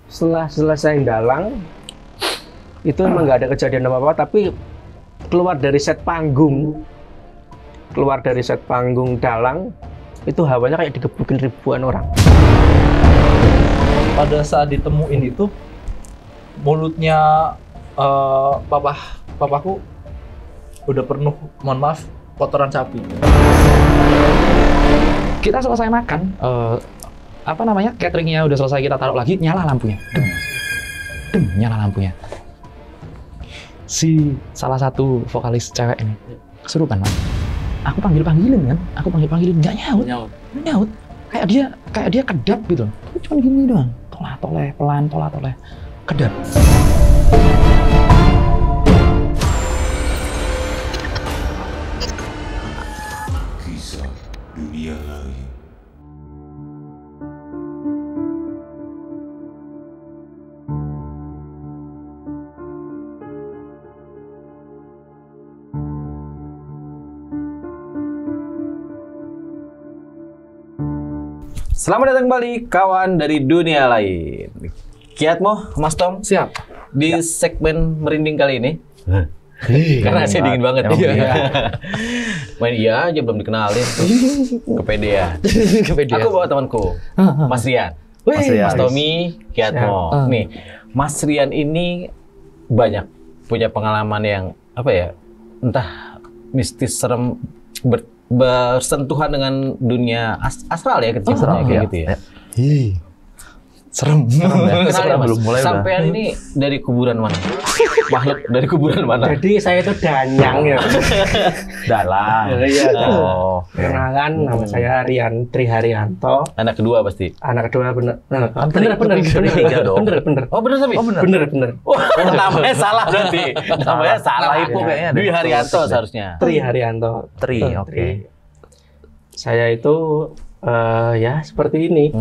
setelah selesai dalang itu emang nggak ada kejadian apa-apa, tapi keluar dari set panggung dalang itu hawanya kayak digebukin ribuan orang. Pada saat ditemuin itu mulutnya papaku udah penuh, mohon maaf, kotoran sapi. Kita selesai makan, cateringnya udah selesai, kita taruh lagi, nyala lampunya. Dem, nyala lampunya. Si salah satu vokalis cewek ini kesurupan, Mas. Aku panggilin, nggak nyaut. Kayak dia kedap gitu. Cuma gini doang, tolah-toleh, pelan, tolah-toleh, kedap. Kisah dunia lain. Selamat datang kembali kawan dari dunia lain. Kiatmo, Mas Tom, Siap. di segmen merinding kali ini. Karena saya dingin banget. Iya. Main iya aja belum dikenalin. Kepedean. Aku bawa temanku, Mas Rian. Mas Tommy, Kiatmo. Nih, Mas Rian ini banyak punya pengalaman yang entah mistis, serem, bersentuhan dengan dunia astral ya, kecil-kecil kayak gitu ya. Serem. Serem, Mas. Belum mulai Sampean ini dari kuburan mana? Makhluk dari kuburan mana? Jadi saya itu danyang ya. Dalang. Iya. Oh. Kenalan, nama saya Tri Haryanto. Anak kedua pasti. Anak kedua bener. Tiga dong. Bener. Oh bener tapi? Bener. Oh, namanya salah berarti. Namanya salah itu kayaknya. Dwi Haryanto seharusnya. Tri Haryanto. Oke. Saya itu ya seperti ini.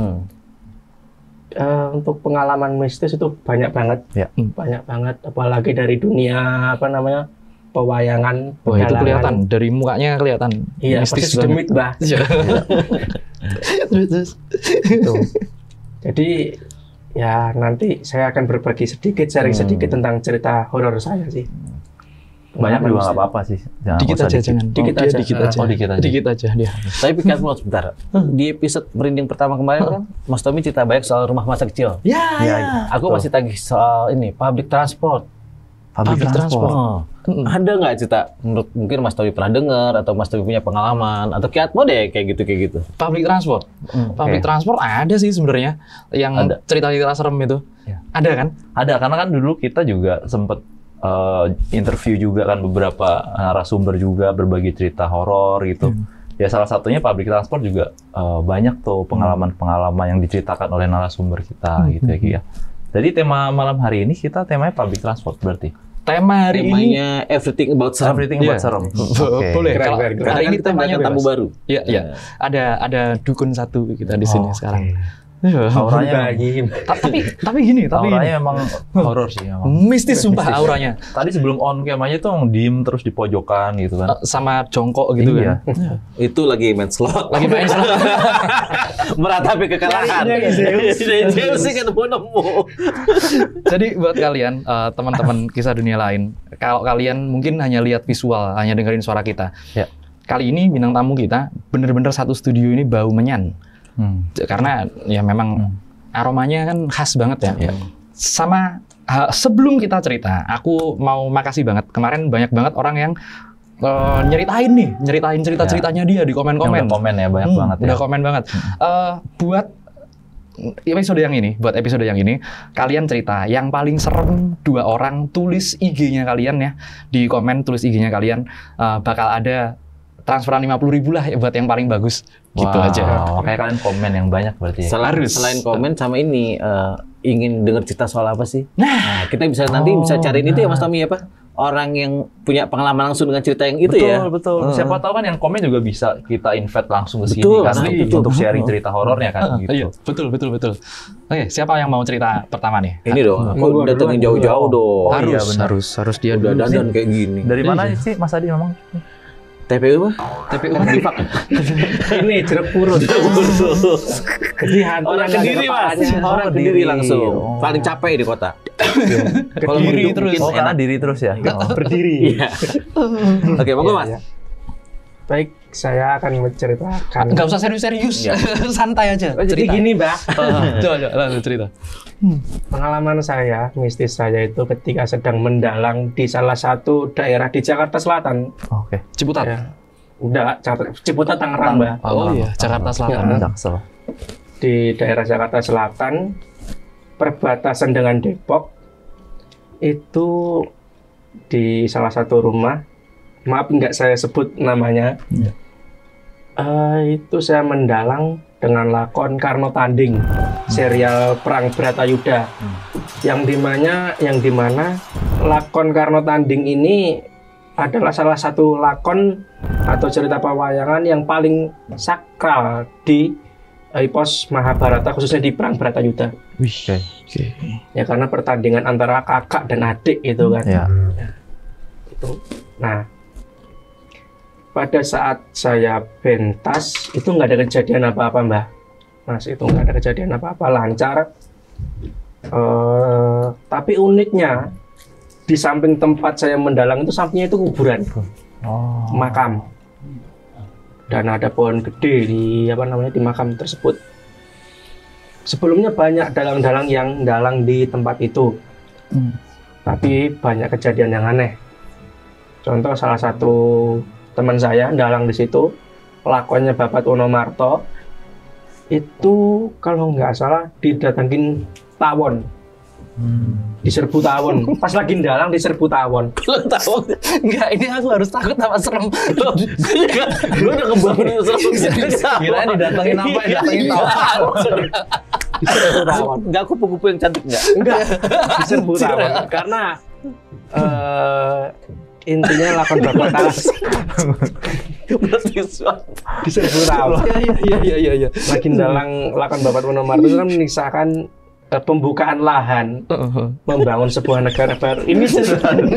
Untuk pengalaman mistis itu banyak banget. Ya. Banyak banget, apalagi dari dunia pewayangan. Wah, itu pedalangan. kelihatan dari mukanya kelihatan. Iya, mistis persis demit, Mbah. Gitu. Jadi ya nanti saya akan berbagi sedikit, sharing sedikit tentang cerita horor saya sih. Banyak juga nggak apa-apa sih. Dikit aja, jangan. Dikit aja. Dikit aja dia. Tapi pikir dulu sebentar. Di episode merinding pertama kemarin kan, Mas Tommy cerita banyak soal rumah masa kecil. Ya. Aku masih tagih soal ini public transport. Public transport. Ada nggak cerita? Menurut mungkin Mas Tommy pernah dengar atau Mas Tommy punya pengalaman atau Kiatmo deh kayak gitu. Public transport. Public transport ada sih sebenarnya yang cerita-cerita serem itu. Ya. Ada kan? Ada, karena kan dulu kita juga sempet interview juga kan beberapa narasumber juga berbagi cerita horor gitu. Ya salah satunya public transport juga banyak tuh pengalaman-pengalaman yang diceritakan oleh narasumber kita gitu ya Ki ya. Jadi tema malam hari ini kita temanya public transport berarti. Tema hari ini Temanya everything about serem. Everything about serem. Oke. boleh. Keren. Hari ini kita temanya tamu bebas. baru. Iya. Ada dukun satu kita di sini sekarang. Auranya Tapi gini. auranya emang horor sih emang. Mistis sumpah auranya. Tadi sebelum on cam aja tuh diem terus di pojokan gitu kan. Sama jongkok gitu Iya. kan. Itu lagi main slot. Lagi main slot. Meratapi kekalahan. Zeus sih ketemu nemu. Jadi buat kalian teman-teman kisah dunia lain, kalau kalian mungkin hanya lihat visual, hanya dengerin suara kita. Ya. Kali ini bintang tamu kita bener-bener satu studio ini bau menyan. Karena ya memang aromanya kan khas banget ya. Sama sebelum kita cerita, aku mau makasih banget. Kemarin banyak banget orang yang nyeritain cerita-ceritanya dia di komen-komen. Udah komen ya, banyak banget ya. Udah komen banget. Buat episode yang ini, kalian cerita yang paling serem 2 orang, tulis IG-nya kalian ya. Di komen tulis IG-nya kalian, bakal ada transferan 50.000 lah buat yang paling bagus. Gitu aja. Makanya kalian komen yang banyak berarti ya. Selain komen sama ini ingin dengar cerita soal apa sih? Nah, kita bisa nanti bisa cariin itu ya Mas Tommy ya Pak. Orang yang punya pengalaman langsung dengan cerita yang itu ya. Betul. Siapa tahu kan yang komen juga bisa kita invite langsung ke sini Betul, kan nah, itu. untuk sharing cerita horornya kan gitu. Iya, betul. Oke, siapa yang mau cerita pertama nih? Ini dong, aku datengin jauh-jauh dong. Harus dia Udah dandan kayak gini. Dari mana sih Mas Adi memang? TPU apa? TPU kan Bifak. Ini jeruk purut. Jadi hantu Orang yang Kediri, nggak ada Mas. kepalanya. Orang Kediri langsung. Paling capek di kota. Kalau Kediri duduk terus. mungkin Oh, karena enak. diri terus ya. Berdiri. Iya. Oke, monggo Mas. Iya. Baik, saya akan menceritakan. Nggak usah serius-serius, Iya. santai aja. Jadi gini, Mbak. Coba lanjut cerita. Pengalaman saya, mistis saya itu ketika sedang mendalang di salah satu daerah di Jakarta Selatan. Oke. Ciputat. Ya. Udah, Ciputat Tangerang, Mbak. Oh iya, Jakarta Selatan. Jaksel. Di daerah Jakarta Selatan, perbatasan dengan Depok, itu di salah satu rumah, maaf nggak saya sebut namanya, itu saya mendalang dengan lakon Karno Tanding, serial Perang Bratayuda, yang dimana lakon Karno Tanding ini adalah salah satu lakon atau cerita pewayangan yang paling sakral di epos Mahabharata, khususnya di Perang Bratayuda. Oke. Ya karena pertandingan antara kakak dan adik itu kan. Ya. Itu. Nah, pada saat saya pentas itu nggak ada kejadian apa-apa, Mbak. Mas, itu nggak ada kejadian apa-apa, lancar. Tapi uniknya di samping tempat saya mendalang itu sampingnya itu kuburan, Oh. makam. Dan ada pohon gede di di makam tersebut. Sebelumnya banyak dalang-dalang yang dalang di tempat itu, tapi banyak kejadian yang aneh. Contoh salah satu teman saya dalang di situ, lakonnya Bapak Wonomarto, itu kalau nggak salah didatangin tawon, diserbu tawon. Pas lagi dalang diserbu tawon. Lo tahu? Enggak, ini aku harus takut sama serem. Lu udah kebangun serem. Gila didatengin apa? Didatengin tawon. Diserbu tawon. Enggak kupu-kupu yang cantik enggak? Enggak, diserbu tawon. Karena intinya lakon Bapak Talas diserbu tawon. Iya. Lagi dalang lakon Bapak Wonomarto itu kan menisahkan pembukaan lahan, membangun sebuah negara baru. Ini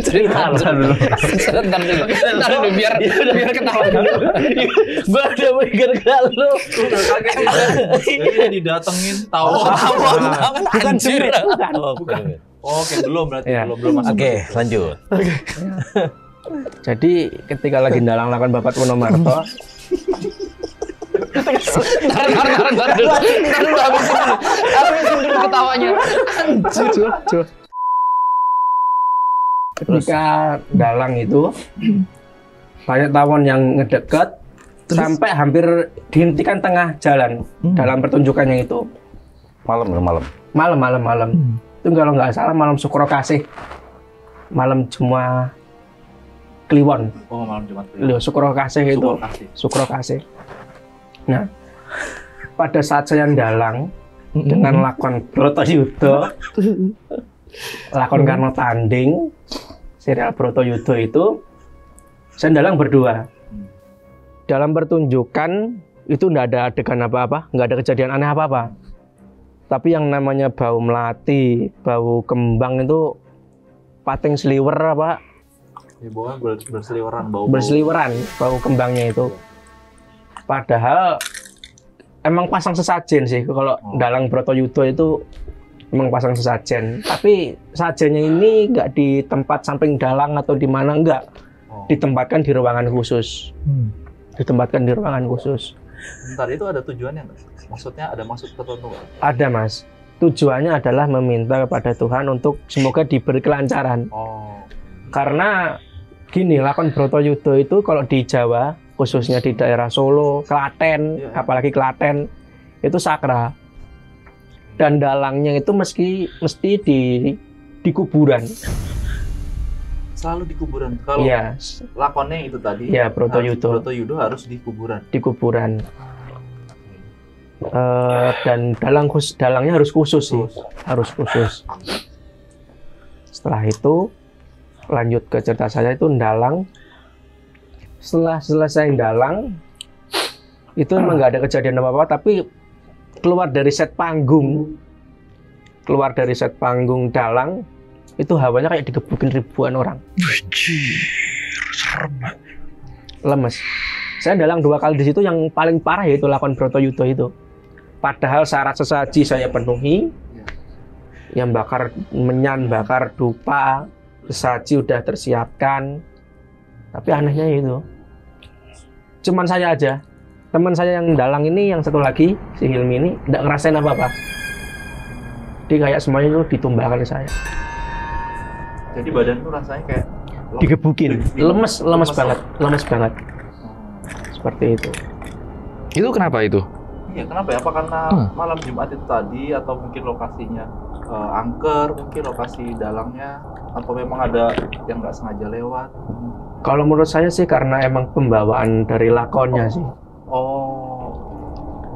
cerita dulu. Ntar dulu biar ketawa dulu. Gua udah mikir ke lu. Jadi didatengin tawon. Bukan cerit, bukan. Bukan. Oke, belum berarti Iya. belum masuk. Oke, lanjut. Jadi ketika lagi dalang lakon Bapak Wonomarto, Ntar dulu habisin dulu ketawanya. Anjir. ketika dalang itu banyak tawon yang ngedekat sampai hampir dihentikan tengah jalan dalam pertunjukannya itu. Malam. Itu kalau nggak salah malam Sukro Kasih, malam Juma Kliwon. Oh, malam Jumat. Loh, Sukro Kasih itu. Sukro Kasih. Nah, pada saat saya dalang dengan lakon Bratayuda, lakon Karno Tanding, serial Bratayuda itu, saya dalang berdua. Dalam pertunjukan itu nggak ada adegan apa-apa, nggak ada kejadian aneh apa-apa. Tapi yang namanya bau melati, bau kembang itu pating seliwer apa? Ya, berseliweran bau. Berseliweran bau kembangnya itu. Padahal emang pasang sesajen sih kalau dalang Bratayuda itu emang pasang sesajen. Tapi sajennya ini nggak di tempat samping dalang atau di mana, enggak. Ditempatkan di ruangan khusus. Ditempatkan di ruangan khusus. Bentar, itu ada tujuannya nggak? Maksudnya ada maksud tertentu nggak? Ada, Mas. Tujuannya adalah meminta kepada Tuhan untuk semoga diberi kelancaran. Oh. Karena gini, lakon Bratayuda itu kalau di Jawa, khususnya di daerah Solo, Klaten, apalagi Klaten, itu sakral. Dan dalangnya itu mesti di kuburan. Selalu di kuburan. Kalau Iya, lakonnya itu tadi, Iya, Bratayuda. Bratayuda harus di kuburan. di kuburan. Dan dalangnya harus khusus sih, harus khusus. Setelah itu lanjut ke cerita saya itu dalang. Setelah selesai dalang itu emang nggak ada kejadian apa-apa, tapi keluar dari set panggung dalang itu hawanya kayak digebukin ribuan orang. lemes. Saya dalang 2 kali di situ, yang paling parah yaitu lakon Bratayuda itu. Padahal syarat sesaji saya penuhi, yang bakar menyan, bakar dupa, sesaji udah tersiapkan. Tapi anehnya itu, cuman saya aja. Teman saya yang dalang ini, yang satu lagi, si Hilmi ini, nggak ngerasain apa-apa. Dia kayak semuanya itu ditumbalkan ke saya. Jadi badan tuh rasanya kayak Digebukin, lemes banget. Seperti itu. Itu kenapa itu? Iya, kenapa ya? Apa karena malam Jumat itu tadi, atau mungkin lokasinya angker, mungkin lokasi dalangnya, atau memang ada yang nggak sengaja lewat? Kalau menurut saya sih karena emang pembawaan dari lakonnya sih.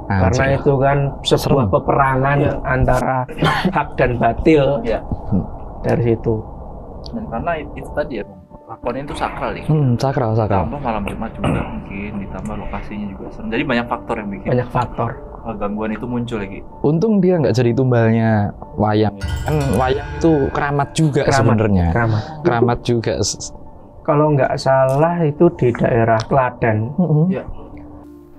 Karena itu kan sebuah peperangan antara hak dan batil. Dari situ. Dan karena itu tadi ya, lakonnya itu sakral ya. Sakral. Ditambah malam Jumat juga mungkin, ditambah lokasinya juga serem. Jadi banyak faktor yang bikin gangguan itu muncul lagi. Untung dia nggak jadi tumbalnya wayang. Kan wayang itu keramat juga sebenarnya. Keramat juga. Kalau nggak salah itu di daerah Klaten.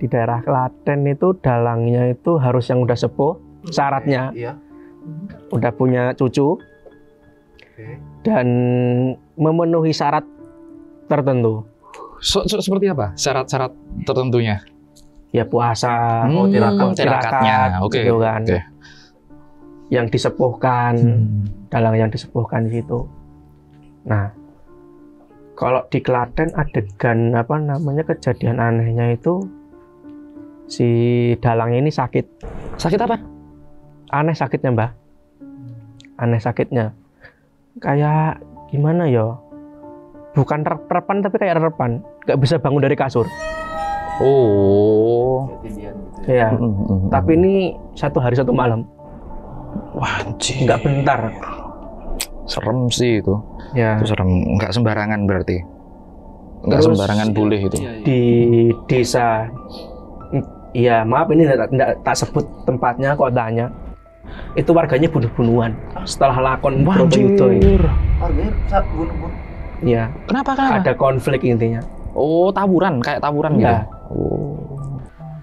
Di daerah Klaten itu dalangnya itu harus yang udah sepuh, syaratnya. Udah punya cucu. Dan memenuhi syarat tertentu. Seperti apa syarat-syarat tertentunya? Ya puasa, tirakatnya, gitu kan. Yang disepuhkan, dalang yang disepuhkan di situ. Nah, kalau di Klaten adegan kejadian anehnya itu si dalang ini sakit. Sakit apa? Aneh sakitnya, Mbah. Aneh sakitnya. Kayak gimana ya? Bukan repan tapi kayak repan, nggak bisa bangun dari kasur. Ya. Tapi ini 1 hari 1 malam. Wah, nggak bentar. Serem sih itu. Ya. Itu serem, nggak sembarangan berarti. Nggak sembarangan boleh itu. Di desa, ya maaf ini nggak tak sebut tempatnya, kotanya. Itu warganya bunuh-bunuhan setelah lakon Bratayuda ini. Warganya bunuh-bunuh. Iya. Kenapa? Ada konflik intinya. Oh, tawuran, kayak tawuran gitu.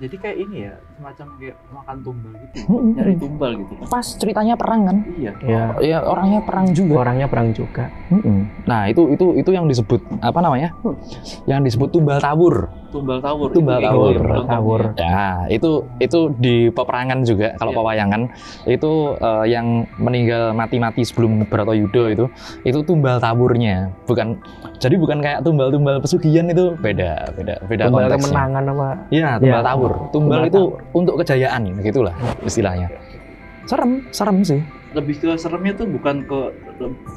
Jadi kayak ini ya, semacam kayak makan tumbal gitu. Nyari tumbal gitu. Pas ceritanya perang kan? Iya. Ya, orangnya perang juga. Nah, itu yang disebut apa namanya? Yang disebut tumbal tawur. Tumbal tawur. Ya, itu di peperangan juga kalau pewayangan itu yang meninggal mati sebelum Bratayuda itu tumbal tawurnya. Jadi bukan kayak tumbal pesugihan, itu beda Tumbal konteksnya. kemenangan apa? Iya, tumbal tawur. Tumbal itu untuk kejayaan, gitulah istilahnya. Serem sih. Lebih ke seremnya tuh bukan ke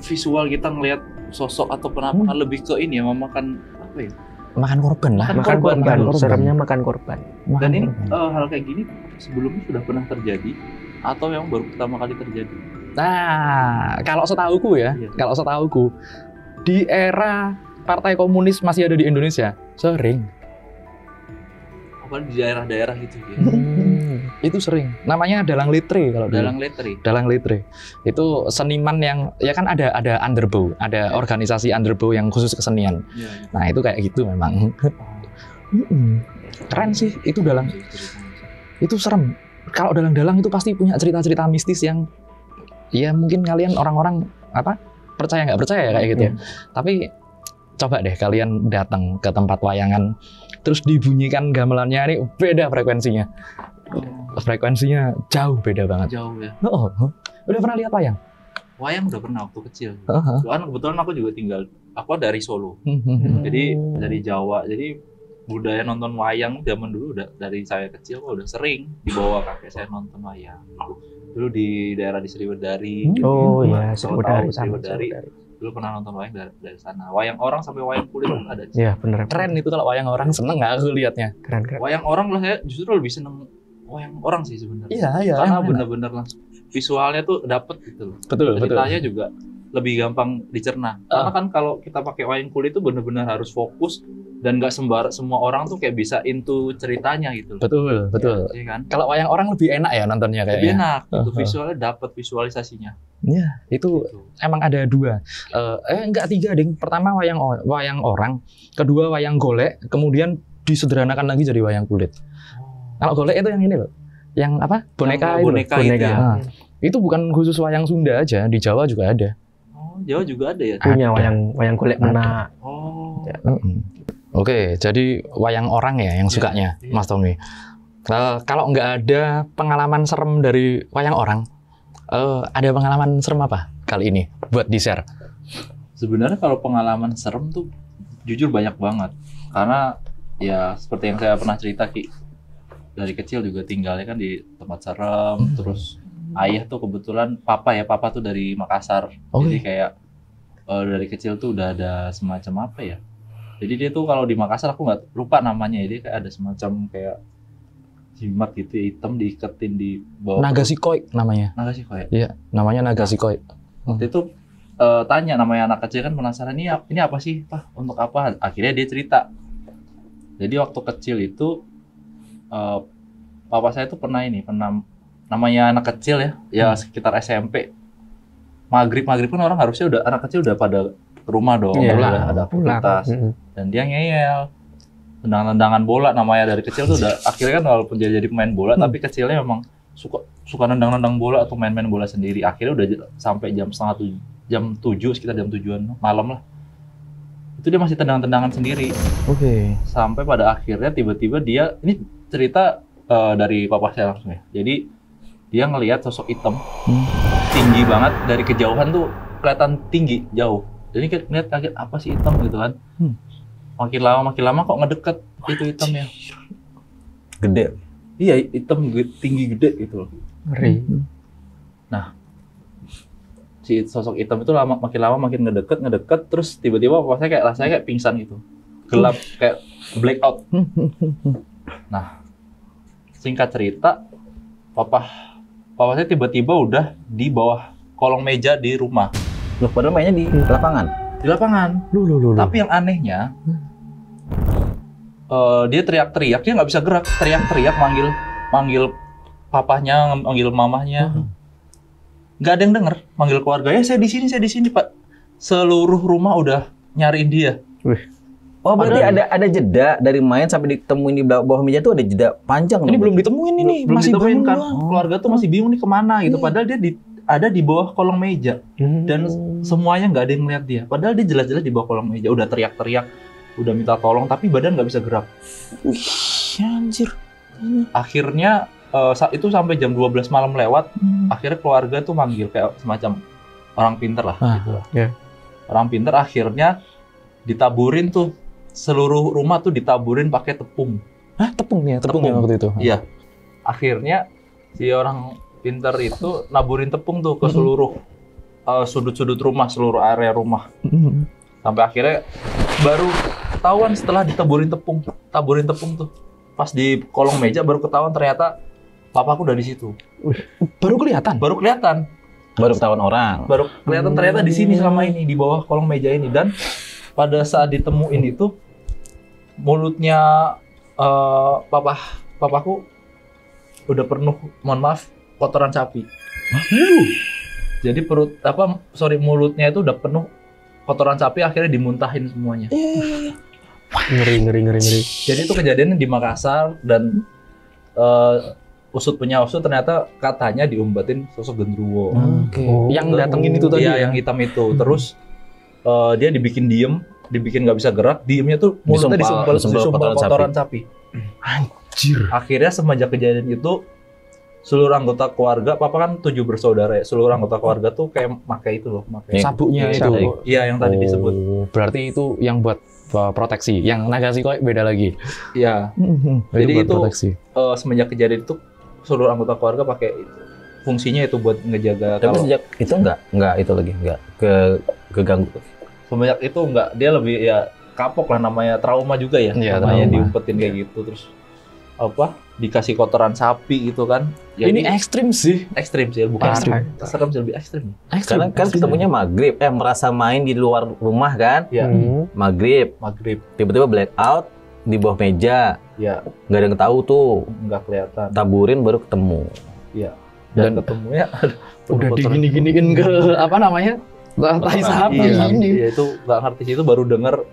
visual kita ngelihat sosok atau penampakan, lebih ke ini ya, memakan apa ya? Makan korban lah. Makan korban. Seremnya makan korban. Dan ini hal kayak gini sebelumnya sudah pernah terjadi atau yang baru pertama kali terjadi? Nah, kalau setahuku di era Partai Komunis masih ada di Indonesia, sering. Apalagi di daerah-daerah gitu ya. Itu sering. Namanya dalang letre kalau dulu. Dalang letre. Itu seniman yang ya kan ada underbow, ada organisasi underbow yang khusus kesenian. Nah, itu kayak gitu memang. Keren sih itu dalang. Itu serem. Kalau dalang-dalang itu pasti punya cerita-cerita mistis yang ya mungkin kalian orang-orang percaya nggak percaya ya kayak gitu. Tapi coba deh kalian datang ke tempat wayangan, terus dibunyikan gamelannya, ini beda frekuensinya. Frekuensinya jauh beda banget. Jauh ya. Udah pernah lihat wayang? Wayang udah pernah waktu kecil. Kebetulan aku juga aku dari Solo. Jadi dari Jawa. Jadi budaya nonton wayang zaman dulu udah dari saya kecil udah sering dibawa kakek saya nonton wayang. Dulu di daerah di Sriwedari. Sriwedari. Dulu pernah nonton wayang dari sana. Wayang orang sampai wayang kulit ada. Iya, bener. Keren itu kalau wayang orang, seneng nggak aku lihatnya. Keren. Wayang orang lah saya justru lebih seneng wayang orang sih sebenarnya. Iya. Karena bener-bener langsung visualnya tuh dapet gitu loh. Betul. Ceritanya juga lebih gampang dicerna. Karena kan kalau kita pakai wayang kulit itu bener-bener harus fokus dan nggak semua orang tuh kayak bisa into ceritanya gitu. Betul. Iya kan? Kalau wayang orang lebih enak ya nontonnya kayaknya. Lebih enak, itu visualnya dapat visualisasinya. Iya, itu Gitu. emang ada 2. Enggak 3, Ding. Pertama wayang orang, kedua wayang golek, kemudian disederhanakan lagi jadi wayang kulit. Kalau golek itu yang ini loh. Yang apa? Boneka Yang itu. boneka itu ya. Nah, itu bukan khusus wayang Sunda aja, di Jawa juga ada. Oh, Jawa juga ada ya? Punya wayang golek kena. Oh. Oke, jadi wayang orang ya yang sukanya, iya. Mas Tommy. Kalau nggak ada pengalaman serem dari wayang orang, ada pengalaman serem apa kali ini buat di-share? Sebenarnya kalau pengalaman serem tuh jujur banyak banget. Karena ya seperti yang saya pernah cerita Ki, dari kecil juga tinggalnya kan di tempat serem, terus ayah tuh kebetulan papa tuh dari Makassar. Jadi kayak dari kecil tuh udah ada semacam apa ya? Jadi dia tuh kalau di Makassar aku nggak lupa namanya, jadi kayak ada semacam kayak jimat gitu hitam diiketin di bawah. Nagasikoi namanya. Nagasikoi. Iya, namanya Nagasikoi. Waktu itu tanya namanya anak kecil kan penasaran ini apa sih Pak, untuk apa? Akhirnya dia cerita. Jadi waktu kecil itu papa saya tuh pernah namanya anak kecil ya sekitar SMP. Maghrib kan orang harusnya anak kecil udah pada ke rumah dong, udah ada aktivitas. Dan dia ngeyel, tendang-tendangan bola, namanya dari kecil tuh udah akhirnya kan walaupun jadi pemain bola tapi kecilnya memang suka nendang-nendang bola atau main-main bola sendiri. Akhirnya udah sampai jam 7 sekitar jam 7-an malam lah. Itu dia masih tendang-tendangan sendiri. Oke. Sampai pada akhirnya tiba-tiba dia, ini cerita dari papa saya langsung ya. Jadi dia ngelihat sosok hitam tinggi banget dari kejauhan tuh kelihatan tinggi jauh. Jadi ngeliat kaget apa sih hitam gitu kan. Makin lama kok ngedeket itu hitamnya. Gede. Iya, hitam tinggi gede gitu loh. Ngeri. Nah, si sosok hitam itu makin lama makin ngedeket terus tiba-tiba rasanya kayak pingsan gitu. Gelap kayak blackout. Nah, singkat cerita, papa saya tiba-tiba udah di bawah kolong meja di rumah. Loh, padahal mainnya di lapangan. Di lapangan. Loh. Tapi yang anehnya, dia teriak-teriak, dia nggak bisa gerak, teriak-teriak manggil papahnya, manggil mamahnya, nggak ada yang denger, manggil keluarganya, saya di sini Pak. Seluruh rumah udah nyariin dia. Oh, berarti ada jeda dari main sampai ditemuin di bawah meja tuh ada jeda panjang. Ini belum ditemuin ini, Belum masih ditemuin bangun kan, doang. keluarga tuh masih bingung nih kemana gitu. Padahal dia ada di bawah kolong meja dan semuanya nggak ada yang ngeliat dia. Padahal dia jelas-jelas di bawah kolong meja, udah teriak-teriak, udah minta tolong, tapi badan nggak bisa gerak. Wih, anjir. Akhirnya saat itu sampai jam 12 malam lewat, akhirnya keluarga tuh manggil kayak semacam orang pinter lah. Gitu. Ya. Orang pinter akhirnya ditaburin tuh, seluruh rumah tuh ditaburin pakai tepung. Hah, tepungnya waktu itu. Iya. Akhirnya si orang pinter itu naburin tepung tuh ke seluruh sudut-sudut rumah, seluruh area rumah. Sampai akhirnya baru ketahuan setelah ditaburin tepung tuh. Pas di kolong meja baru ketahuan ternyata papaku udah di situ. Baru kelihatan. Baru ketahuan orang. Baru kelihatan ternyata di sini selama ini di bawah kolong meja ini. Dan pada saat ditemuin itu mulutnya papaku udah penuh, mohon maaf, kotoran sapi. Jadi mulutnya itu udah penuh kotoran sapi, akhirnya dimuntahin semuanya. Ngeri. Jadi itu kejadiannya di Makassar dan usut ternyata katanya diumpetin sosok genderuwo. Oke. Yang datengin itu tadi. Iya, yang hitam itu. Terus dia dibikin nggak bisa gerak, diemnya tuh mulutnya disumpal kotoran sapi. Anjir. Akhirnya semenjak kejadian itu seluruh anggota keluarga, papa kan 7 bersaudara ya, seluruh anggota keluarga tuh kayak pakai itu loh, pakai Sabuknya itu. Iya, yang tadi disebut. Berarti itu yang buat proteksi. Yang Nagasikoi beda lagi. Iya. Jadi itu semenjak kejadian itu seluruh anggota keluarga pakai itu. Fungsinya itu buat ngejaga. Tapi sejak itu enggak itu lagi, enggak keganggu. Semenjak itu enggak, dia lebih ya kapok lah, namanya trauma juga ya. Iya, namanya trauma. diumpetin kayak gitu terus dikasih kotoran sapi gitu kan. Ya, Ini ekstrim sih. ekstrim sih, bukan Ekstrim. serem sih, lebih ekstrim. Karena kan ketemunya maghrib, merasa main di luar rumah kan, Ya, maghrib, tiba-tiba blackout di bawah meja, ya nggak ada yang tahu tuh, nggak kelihatan. taburin baru ketemu. Iya. Dan Dan ketemunya Udah digini-giniin ke apa namanya? Tai sapi Iya, ini. iya, itu nggak ngerti sih, itu baru denger.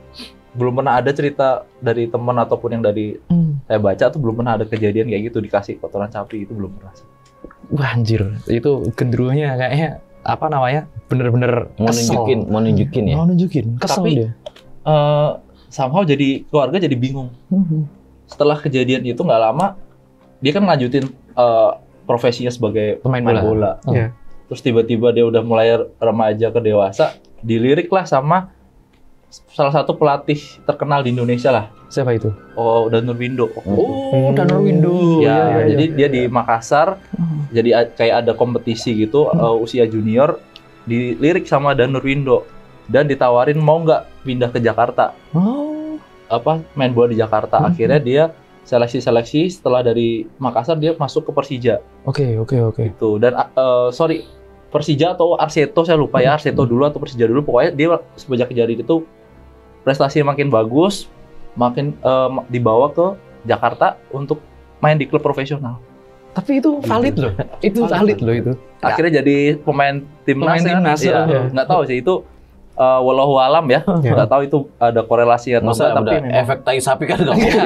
Belum pernah ada cerita dari teman ataupun yang dari saya baca tuh belum pernah ada kejadian kayak gitu dikasih kotoran sapi, itu belum pernah sih. Wah anjir, itu genderuwonya kayaknya apa namanya? Bener-bener Mau kesel. nunjukin ya. Mau nunjukin, kesel Tapi, dia. Somehow jadi keluarga jadi bingung. Setelah kejadian itu nggak lama dia kan ngajutin profesinya sebagai Pemain pemain bola. bola. Iya. Terus tiba-tiba dia udah mulai remaja ke dewasa, dilirik lah sama salah satu pelatih terkenal di Indonesia lah. Siapa itu? Oh, Danur Windo. Oh, Danur Windu. Ya, jadi dia di Makassar, jadi kayak ada kompetisi gitu, usia junior, dilirik sama Danur Windo dan ditawarin mau nggak pindah ke Jakarta, Oh. main bola di Jakarta. Akhirnya dia seleksi setelah dari Makassar dia masuk ke Persija Oke. gitu. Dan Persija atau Arseto saya lupa ya, Arseto dulu atau Persija dulu, pokoknya dia semenjak kejadian itu prestasinya makin bagus, makin dibawa ke Jakarta untuk main di klub profesional. Tapi itu valid loh. Itu valid loh itu. Akhirnya jadi pemain timnas. Pemain timnas, ya. ya. Nggak tahu sih itu walau alam ya. Nggak tahu itu ada korelasi atau Masa enggak, tapi ada memang efek tai sapi kan nggak mungkin.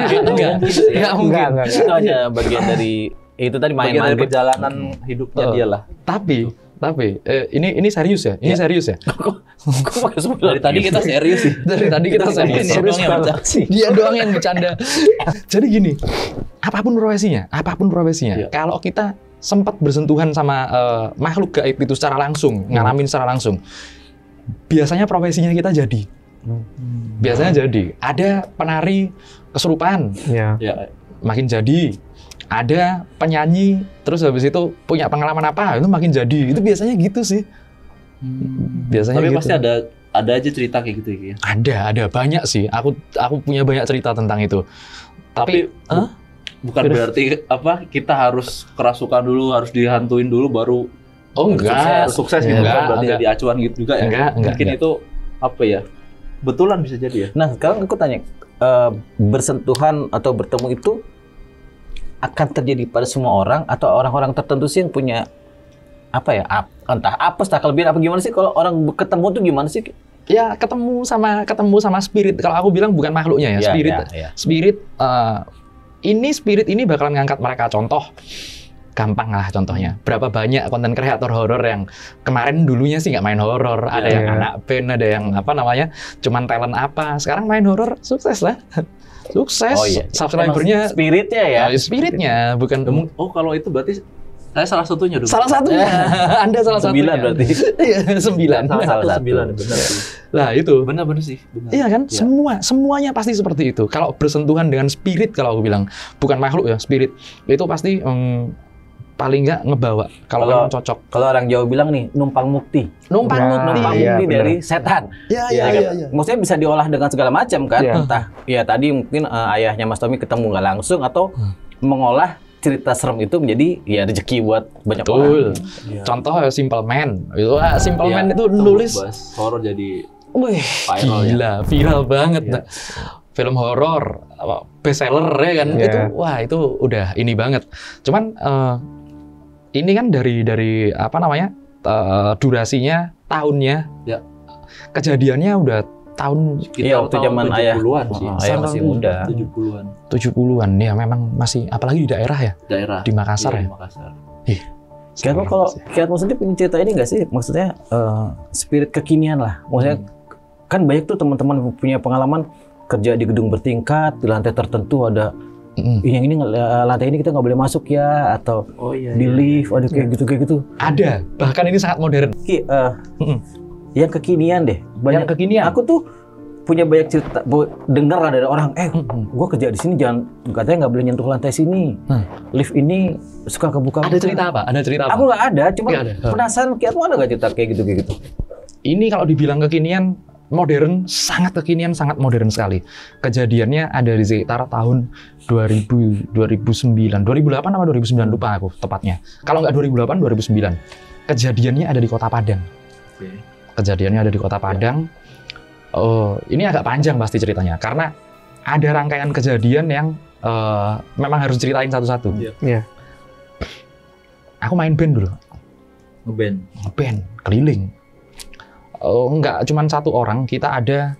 Nggak mungkin. Enggak. Itu hanya bagian dari itu tadi main bagian dari maghrib. perjalanan hidupnya dia lah. Tapi ini serius ya? Ini serius ya? Kok pakai spoiler? Dari tadi kita serius sih. Dari tadi kita serius. Dia doang yang bercanda. Dia doang yang bercanda. Jadi gini, apapun profesinya, Iya. kalau kita sempat bersentuhan sama makhluk gaib itu secara langsung, ngalamin secara langsung, biasanya profesinya kita jadi. Biasanya jadi. Ada penari kesurupan, Ya. Ya, makin jadi. Ada penyanyi, terus habis itu punya pengalaman apa, itu makin jadi. Itu biasanya gitu sih. Biasanya tapi gitu. pasti ada aja cerita kayak gitu ya. Ada banyak sih. Aku punya banyak cerita tentang itu. Tapi bukan berarti kita harus kerasukan dulu, harus dihantuin dulu baru Oh enggak, sukses gitu. Enggak, Bukan berarti enggak. jadi acuan gitu juga ya. Enggak. Mungkin itu betulan bisa jadi ya. Nah, sekarang aku tanya, bersentuhan atau bertemu itu akan terjadi pada semua orang atau orang-orang tertentu sih yang punya entah apes, tak kelebihan apa gimana sih kalau orang ketemu tuh gimana sih? Ya ketemu sama spirit. Kalau aku bilang bukan makhluknya ya, spirit. Ya. Spirit ini bakalan ngangkat mereka. Contoh gampang lah contohnya. Berapa banyak konten kreator horor yang kemarin dulunya sih nggak main horor, ada yang anak band, ada yang cuman talent apa. Sekarang main horor sukses lah. Sukses. Oh iya. Subscribernya Spiritnya ya. spiritnya bukan Oh, kalau itu berarti saya salah satunya dong. salah satunya. Anda salah satunya. 9 berarti. Iya, 9. Salah satu 9 benar sih. Lah itu. Benar sih, benar. Iya kan? Ya. Semuanya pasti seperti itu. Kalau bersentuhan dengan spirit, kalau aku bilang, bukan makhluk ya, spirit. Itu pasti paling nggak ngebawa. Kalau memang cocok. Kalau orang Jawa bilang nih, numpang mukti. Numpang mukti. iya, Mukti benar. dari setan. Iya. Maksudnya bisa diolah dengan segala macam kan? Iya. Entah ya tadi mungkin ayahnya Mas Tommy ketemu nggak langsung atau mengolah cerita serem itu menjadi ya rezeki buat banyak Betul. orang. Contoh Simple Man. Itu Simple Iya, Man itu nulis. bahas horor jadi Wih, viral ya. gila, viral banget. Iya. Nah. Film horor, bestseller ya kan? Iya. Itu udah ini banget. Cuman ini kan dari durasinya, tahunnya, Ya. kejadiannya udah tahun Iya, waktu zaman ayah. 70-an sih. Ayah masih muda. 70-an 70-an ya, memang masih apalagi di daerah ya, daerah di Makassar Iya, ya. di Makassar. Kira-kira kalau Kiatmo sendiri punya cerita ini nggak sih? Maksudnya spirit kekinian lah. Maksudnya kan banyak tuh teman-teman punya pengalaman kerja di gedung bertingkat, di lantai tertentu ada yang ini lantai ini kita nggak boleh masuk ya, atau di lift ada kayak gitu. Ada, bahkan ini sangat modern. Yang kekinian deh. Banyak Yang kekinian. Aku tuh punya banyak cerita, dengar lah dari orang, gue kerja di sini katanya nggak boleh nyentuh lantai sini. Lift ini suka kebuka. Ada cerita apa? Aku nggak ada, cuma Nggak ada. penasaran Kiatmo ada nggak cerita kayak gitu? Ini kalau dibilang kekinian, modern, sangat kekinian, sangat modern sekali. Kejadiannya ada di sekitar tahun 2009, 2008 atau 2009 lupa aku tepatnya. Kalau nggak 2008, 2009. Kejadiannya ada di Kota Padang. Kejadiannya ada di Kota Padang. Ini agak panjang pasti ceritanya karena ada rangkaian kejadian yang memang harus ceritain satu-satu. Iya. Aku main band dulu. Ngeband keliling. Enggak cuman satu orang, kita ada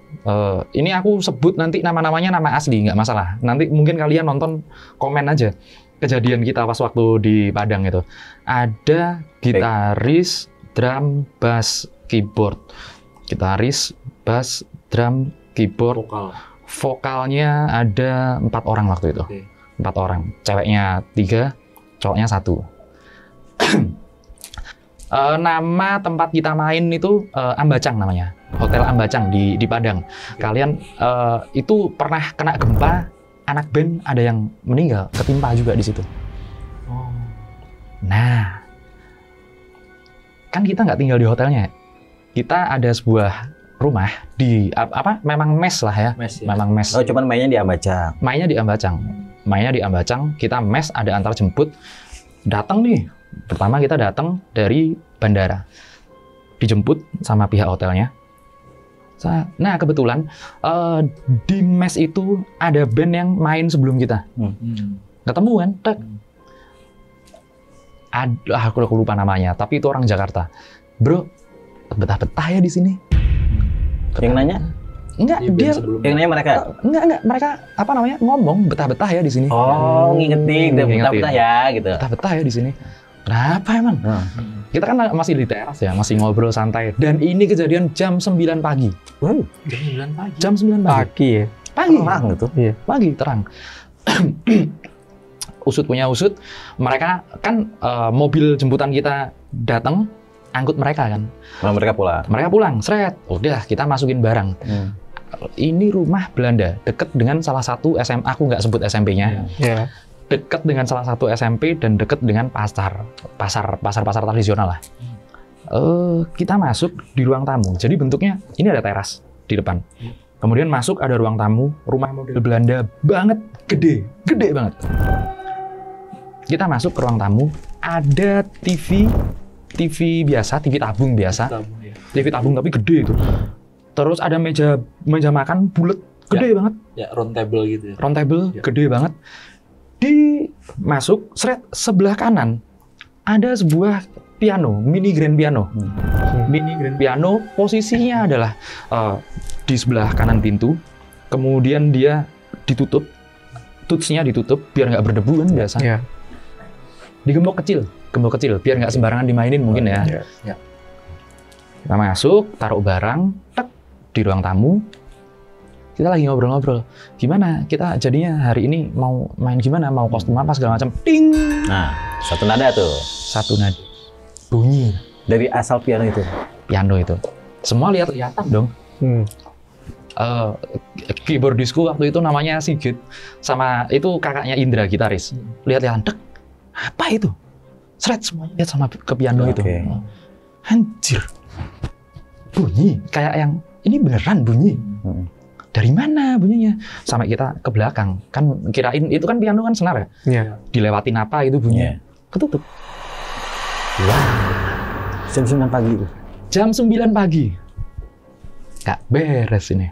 ini aku sebut nanti nama-namanya nama asli, nggak masalah. Nanti mungkin kalian nonton komen aja kejadian kita pas waktu di Padang itu. Ada gitaris, drum, bass, keyboard. Gitaris, bass, drum, keyboard. Vokalnya ada 4 orang waktu itu. 4 orang. Ceweknya 3, cowoknya 1. Nama tempat kita main itu Ambacang namanya, Hotel Ambacang di Padang. Kalian itu pernah kena gempa, anak band ada yang meninggal, ketimpa juga di situ. Nah, kan kita nggak tinggal di hotelnya, kita ada sebuah rumah di memang mes lah ya, memang mes. Oh, cuman mainnya di Ambacang. Mainnya di Ambacang, kita mes, ada antar jemput. Datang nih. Pertama kita datang dari bandara, dijemput sama pihak hotelnya. Nah kebetulan di mes itu ada band yang main sebelum kita. Ketemu kan? Aku lupa namanya, tapi itu orang Jakarta. Bro, betah-betah ya di sini. Yang nanya? Enggak, dia yang nanya mereka? Enggak, mereka ngomong betah-betah ya di sini. Oh, ngingetin, betah-betah ya gitu. Betah-betah ya di sini. Kenapa emang? Kita kan masih di teras ya, masih ngobrol santai. Dan ini kejadian jam 9 pagi. Wow, jam 9 pagi. Pagi ya? Pagi. Terang gitu? Iya. Pagi, terang. Usut punya usut. Mereka kan mobil jemputan kita datang, angkut mereka kan. Mereka pulang? Mereka pulang, seret. Udah, kita masukin barang. Ini rumah Belanda, deket dengan salah satu SMA, aku nggak sebut SMP-nya. Iya. Dekat dengan salah satu SMP dan dekat dengan pasar tradisional lah. Kita masuk di ruang tamu. Jadi bentuknya ini ada teras di depan. Kemudian masuk ada ruang tamu, rumah model Belanda banget, gede banget. Kita masuk ke ruang tamu, ada TV biasa, TV tabung biasa. TV tabung tapi gede itu. Terus ada meja makan bulat, gede banget. Ya, round table gitu ya. Round table, gede banget. Masuk, sebelah kanan ada sebuah piano, mini grand piano. Mini grand piano posisinya adalah di sebelah kanan pintu. Kemudian dia ditutup, tutsnya ditutup biar nggak berdebu kan biasa. Iya. Digembok kecil biar nggak sembarangan dimainin mungkin ya. Iya. Kita masuk, taruh barang, di ruang tamu. Kita lagi ngobrol-ngobrol, gimana kita jadinya hari ini mau main gimana, mau kostum apa segala macam. Ding. Nah, satu nada tuh. Satu nada. Bunyi. Dari asal piano itu. Piano itu. Semua lihat-lihatan dong. Keyboardisku waktu itu namanya Sigit, sama itu kakaknya Indra gitaris. Lihat-lihatan, dek. Apa itu? Seret semuanya lihat sama ke piano itu. Anjir. Bunyi kayak yang ini beneran bunyi. Dari mana bunyinya? Sampai kita ke belakang. Kan kirain itu kan piano kan senar ya? Iya. Dilewatin apa itu bunyinya. Ketutup. Wah. Jam 9 pagi itu. Jam 9 pagi. Gak beres ini.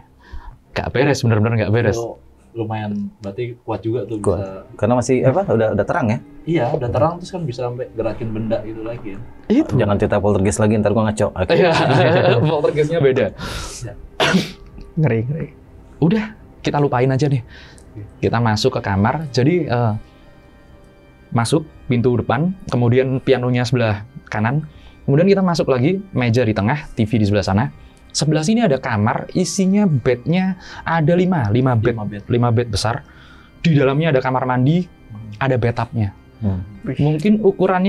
Gak beres, bener-bener gak beres. Oh, lumayan, berarti kuat juga tuh Kuat. bisa. Karena masih udah terang ya? Iya, udah terang terus kan bisa sampai gerakin benda gitu lagi. Ya. Itu. Jangan cerita poltergeist lagi, ntar gua ngaco. Oke. Poltergeistnya beda. Ngeri. Udah, kita lupain aja deh. Kita masuk ke kamar, jadi masuk pintu depan, kemudian pianonya sebelah kanan, kemudian kita masuk lagi, meja di tengah, TV di sebelah sana. Sebelah sini ada kamar, isinya bednya ada 5 bed besar. Di dalamnya ada kamar mandi, ada bathtubnya. Mungkin ukuran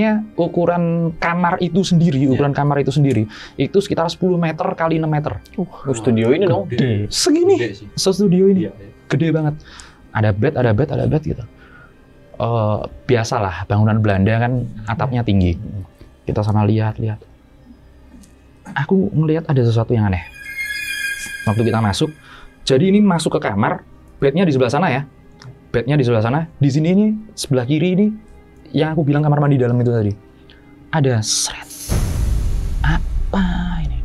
kamar itu sendiri, itu sekitar 10 meter kali 6 meter. Studio ini dong. Segini, studio ini. Iya. Gede banget. Ada bed gitu. Biasalah bangunan Belanda kan atapnya tinggi. Kita sama lihat. Aku ngelihat ada sesuatu yang aneh. Waktu kita masuk, jadi ini masuk ke kamar, bednya di sebelah sana ya. Bednya di sebelah sana. Di sini ini sebelah kiri ini yang aku bilang kamar mandi dalam itu tadi. Ada seret. Apa ini?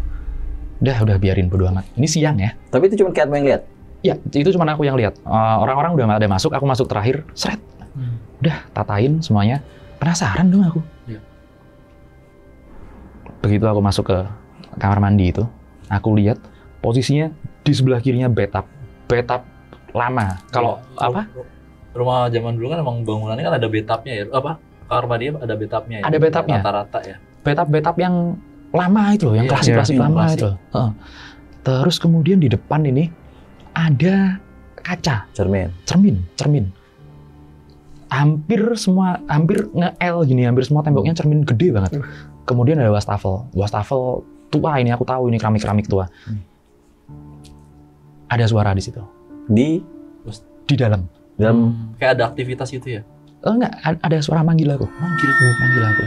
Udah biarin bodo amat. Ini siang ya. Tapi itu cuma Kiatmo yang lihat. Ya, itu cuma aku yang lihat. Orang-orang udah ada masuk, aku masuk terakhir, seret. Udah tatain semuanya. Penasaran dong aku. Iya. Begitu aku masuk ke kamar mandi itu, aku lihat posisinya di sebelah kirinya bathtub lama. Kalau apa? Rumah zaman dulu kan emang bangunannya kan ada bathtubnya ya. Apa? Kamar mandi ada bathtubnya ya. Ada bathtubnya. Rata-rata ya. Bathtub yang lama itu loh, yang Iya, klasik-klasik iya, lama klasik. itu. Heeh. Terus kemudian di depan ini ada kaca, cermin. Hampir nge-L gini, hampir semua temboknya cermin gede banget. Kemudian ada wastafel tua ini, aku tahu ini keramik tua. Ada suara di situ. Di dalam. Kayak ada aktivitas gitu ya. Enggak, ada suara manggil aku. Manggil aku.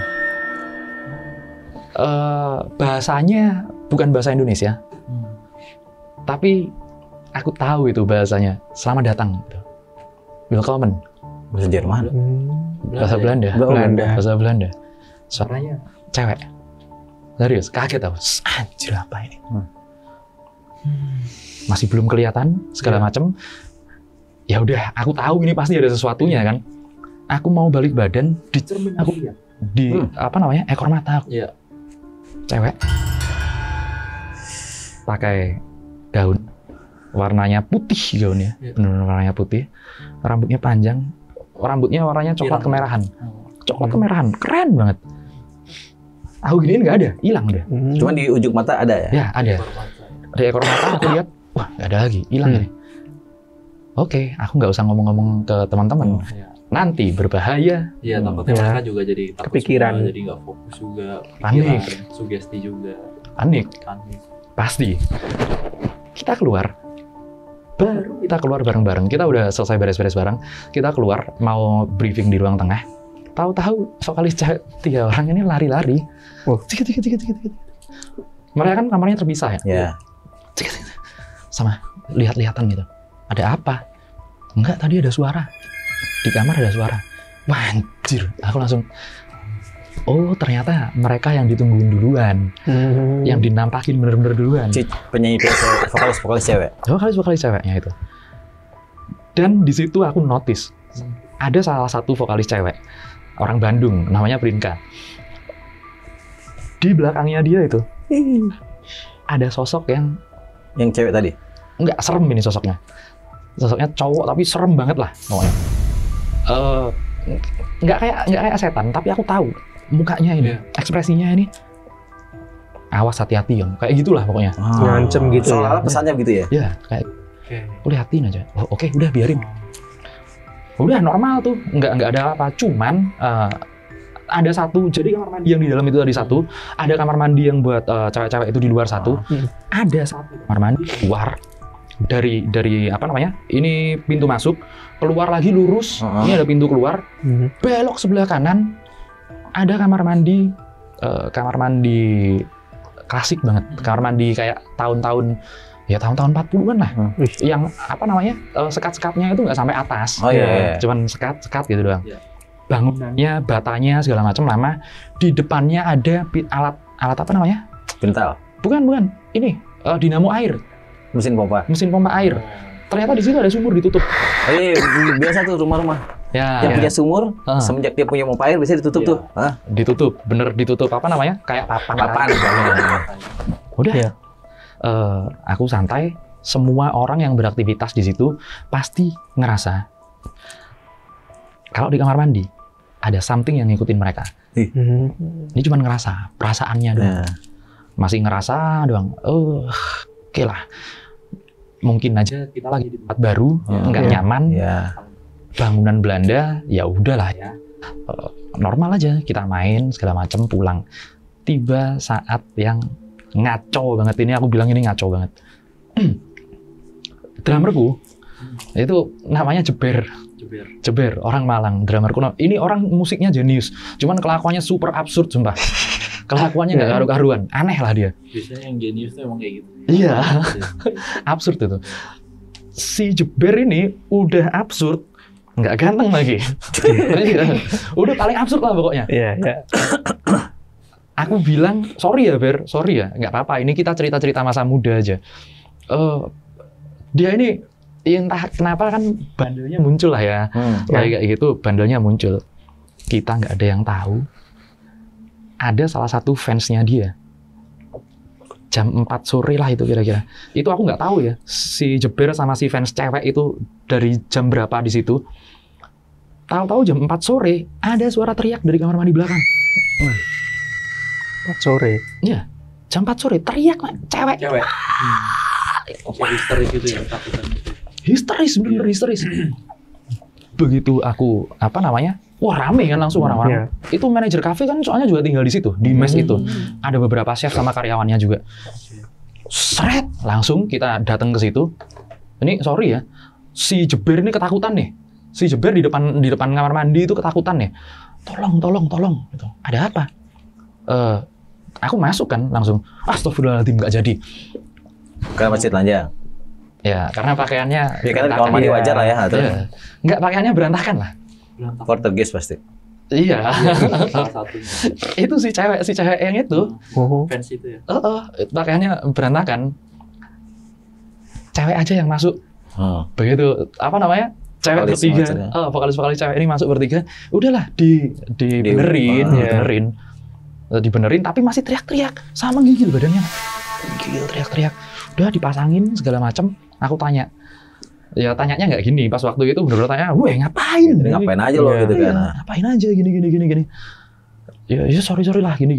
Bahasanya bukan bahasa Indonesia. Tapi aku tahu itu bahasanya. Selamat datang gitu. Willkommen. Bahasa Jerman. Bahasa Belanda. Bahasa Belanda. Suaranya cewek. Serius, kaget aku. Anjir apa ini? Masih belum kelihatan segala macam. Ya udah, aku tahu ini pasti ada sesuatunya kan. Aku mau balik badan, di cermin aku lihat. Di apa namanya? Ekor mata aku. Iya. Cewek. Pakai gaun. Warnanya putih gaunnya. Benar-benar warnanya putih. Rambutnya panjang. Rambutnya warnanya coklat kemerahan. Coklat kemerahan, keren banget. Aku giniin nggak ada, hilang udah. Cuma di ujung mata ada ya? Ya ada. Di ekor mata aku lihat, wah nggak ada lagi, hilang ini. Oke, aku nggak usah ngomong-ngomong ke teman-teman. Nanti berbahaya. Iya, takutnya mereka juga jadi takut Kepikiran. juga, jadi nggak fokus juga. Panik. Pikiran, sugesti juga. Panik, Panik. pasti. Kita keluar. Baru kita keluar bareng-bareng. Kita udah selesai beres-beres bareng. Kita keluar mau briefing di ruang tengah. Tahu-tahu vokalis cewek 3 orang ini lari-lari. Cik. Mereka kan kamarnya terpisah ya. Iya. Cik. Sama lihat-lihatan gitu. Ada apa? Enggak, tadi ada suara. Di kamar ada suara. Wah, anjir. Aku langsung, oh ternyata mereka yang ditungguin duluan. Yang dinampakin bener-bener duluan. Penyanyi vokalis cewek. Vokalis ceweknya itu. Dan di situ aku notice ada salah satu vokalis cewek orang Bandung, namanya Prinka. Di belakangnya dia itu ada sosok yang cewek tadi. nggak serem ini sosoknya. Sosoknya cowok tapi serem banget lah pokoknya. Nggak kayak setan, tapi aku tahu mukanya ini, ekspresinya ini. Awas hati-hati yang kayak gitulah pokoknya. Ngancem gitu Soalnya pesannya begitu ya? Ya kayak aku liatin aja. Oh, oke, udah biarin. Udah normal tuh, nggak ada apa. Cuman ada satu, jadi kamar mandi yang di dalam itu tadi satu, ada kamar mandi yang buat cewek-cewek itu di luar satu, ada satu kamar mandi keluar dari apa namanya? Ini pintu masuk, keluar lagi lurus, ini ada pintu keluar, belok sebelah kanan, ada kamar mandi klasik banget, kamar mandi kayak tahun-tahun 40-an lah. Yang apa namanya? Sekat-sekatnya itu nggak sampai atas. Oh iya. Cuman sekat gitu doang. Bangunannya, batanya segala macam lama. Di depannya ada alat apa namanya? Pintal. Bukan. Ini dinamo air. Mesin pompa air. Ternyata di situ ada sumur ditutup. Biasa tuh rumah-rumah. Ya. Yang punya sumur, semenjak dia punya pompa air biasanya ditutup tuh. Ditutup, bener ditutup apa namanya? Kayak papan. Udah. Aku santai. Semua orang yang beraktivitas di situ pasti ngerasa kalau di kamar mandi ada something yang ngikutin mereka. Ini cuma ngerasa, perasaannya doang. Masih ngerasa doang. Oke lah. Mungkin aja kita lagi di tempat baru, nggak nyaman. Bangunan Belanda, ya udahlah ya. Normal aja, kita main segala macam, pulang. Tiba saat yang ngaco banget, ini aku bilang ini ngaco banget. Drummerku itu namanya Jeber, orang Malang, drummerku. Ini orang musiknya jenius, cuman kelakuannya super absurd sumpah. Kelakuannya nggak karu-karuan, aneh lah dia. Biasanya yang jenius tuh emang kayak gitu. Iya, absurd itu. Si Jeber ini udah absurd, nggak ganteng lagi. Udah paling absurd lah pokoknya. Iya. Aku bilang, sorry ya Ber, sorry ya, nggak apa-apa. Ini kita cerita-cerita masa muda aja. Dia ini entah kenapa kan bandelnya muncul lah ya, kayak gitu bandelnya muncul. Kita nggak ada yang tahu. Ada salah satu fansnya dia. Jam 4 sore lah itu kira-kira. Itu aku nggak tahu ya. Si Jeber sama si fans cewek itu dari jam berapa di situ. Tahu-tahu jam 4 sore ada suara teriak dari kamar mandi belakang. 4 sore. Iya, jam 4 sore teriak lah, cewek. Histeris gitu ya, takutan gitu. Histeris, bener histeris. Begitu aku wah rame kan langsung orang-orang. Itu manajer kafe kan soalnya juga tinggal di situ, di mes itu. Ada beberapa chef sama karyawannya juga. Seret, langsung kita datang ke situ. Ini sorry ya, si Jeber ini ketakutan nih. Si Jeber di depan kamar mandi itu ketakutan nih. Tolong gitu. Ada apa? Aku masuk kan langsung. Astagfirullahaladzim, nggak jadi. Karena masjid telanjang. Ya, karena pakaiannya. Ya karena di kamar mandi wajar lah ya. Ya. Nggak, pakaiannya berantakan lah. Portugis pasti. Iya. Salah satunya. Itu si cewek yang itu. Fans itu ya. Pakaiannya berantakan. Cewek aja yang masuk. Begitu cewek Vokalis bertiga. maksudnya. Vokalis cewek ini masuk bertiga. Udahlah dibenerin tapi masih teriak-teriak sama menggigil badannya. Gigil teriak-teriak. Udah dipasangin segala macam. Aku tanya. Ya tanyanya nggak gini, pas waktu itu bener-bener tanya, "Weh, ngapain? Ngapain aja lo gitu kan?" Ngapain aja gini. Ya sorry lah gini.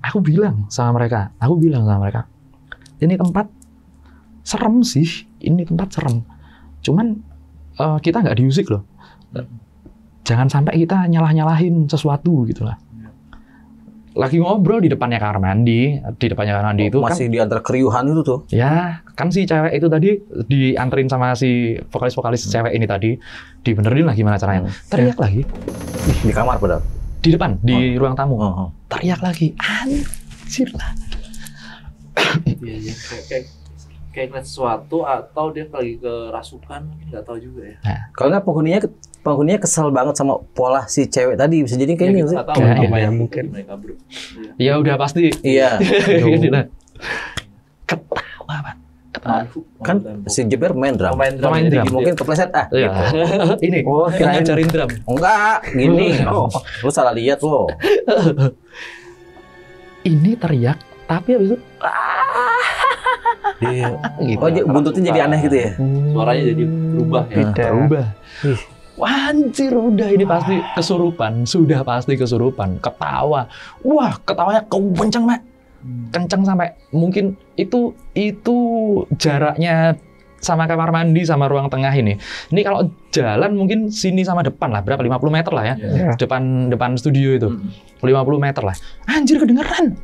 Aku bilang sama mereka, ini tempat serem sih, Cuman kita nggak diusik loh. Jangan sampai kita nyalah-nyalahin sesuatu gitu lah. Lagi ngobrol di depannya kamar mandi, itu masih kan, di antara keriuhan itu tuh. Ya, kan si cewek itu tadi dianterin sama si vokalis cewek ini tadi, dibenerin lah gimana caranya. Teriak lagi. Di kamar padahal. Di depan, di ruang tamu. Teriak lagi. Anjir lah. Iya, kayak ngeliat sesuatu atau dia lagi kerasukan, mungkin nggak tahu juga ya. Nah, kalau nggak penghuninya kesel banget sama pola si cewek tadi, bisa jadi kayaknya sih. Tahu apa yang mungkin mereka ya udah pasti. Iya. Ketawa, Pak. Kan si Jeber main drum. Pemain drum. Mungkin kepleset Iya. Ini. Kirain ngajarin drum. Enggak, gini. Lu salah lihat lo. Ini teriak, tapi habis itu gitu. Buntutnya jadi aneh gitu ya. Suaranya jadi berubah ya. Berubah. Wah, anjir, udah ini pasti kesurupan, sudah pasti kesurupan, ketawa. Wah, ketawanya kenceng, Mak. Kenceng sampai mungkin itu jaraknya sama kamar mandi sama ruang tengah ini. Ini kalau jalan mungkin sini sama depan lah, berapa? 50 meter lah ya. Depan studio itu. 50 meter lah. Anjir, kedengeran.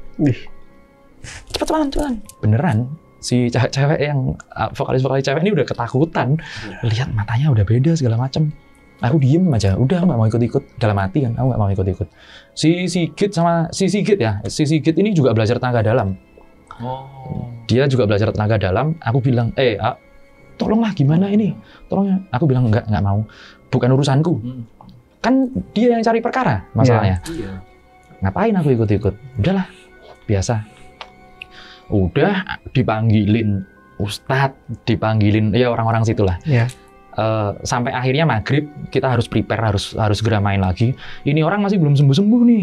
Cepat. Beneran. Si cewek yang vokalis cewek ini udah ketakutan. Lihat matanya udah beda segala macam. Aku diem aja. Udah, nggak mau ikut-ikut. Dalam hati kan, aku nggak mau ikut-ikut. Si Sigit ini juga belajar tenaga dalam. Dia juga belajar tenaga dalam. Aku bilang, tolonglah gimana ini? Tolongnya. Aku bilang nggak mau. Bukan urusanku. Kan dia yang cari perkara masalahnya. Iya. Ngapain aku ikut-ikut? Udahlah, biasa. Udah dipanggilin ustadz, dipanggilin ya orang-orang situlah. Sampai akhirnya maghrib kita harus prepare, harus segera main lagi. Ini orang masih belum sembuh nih.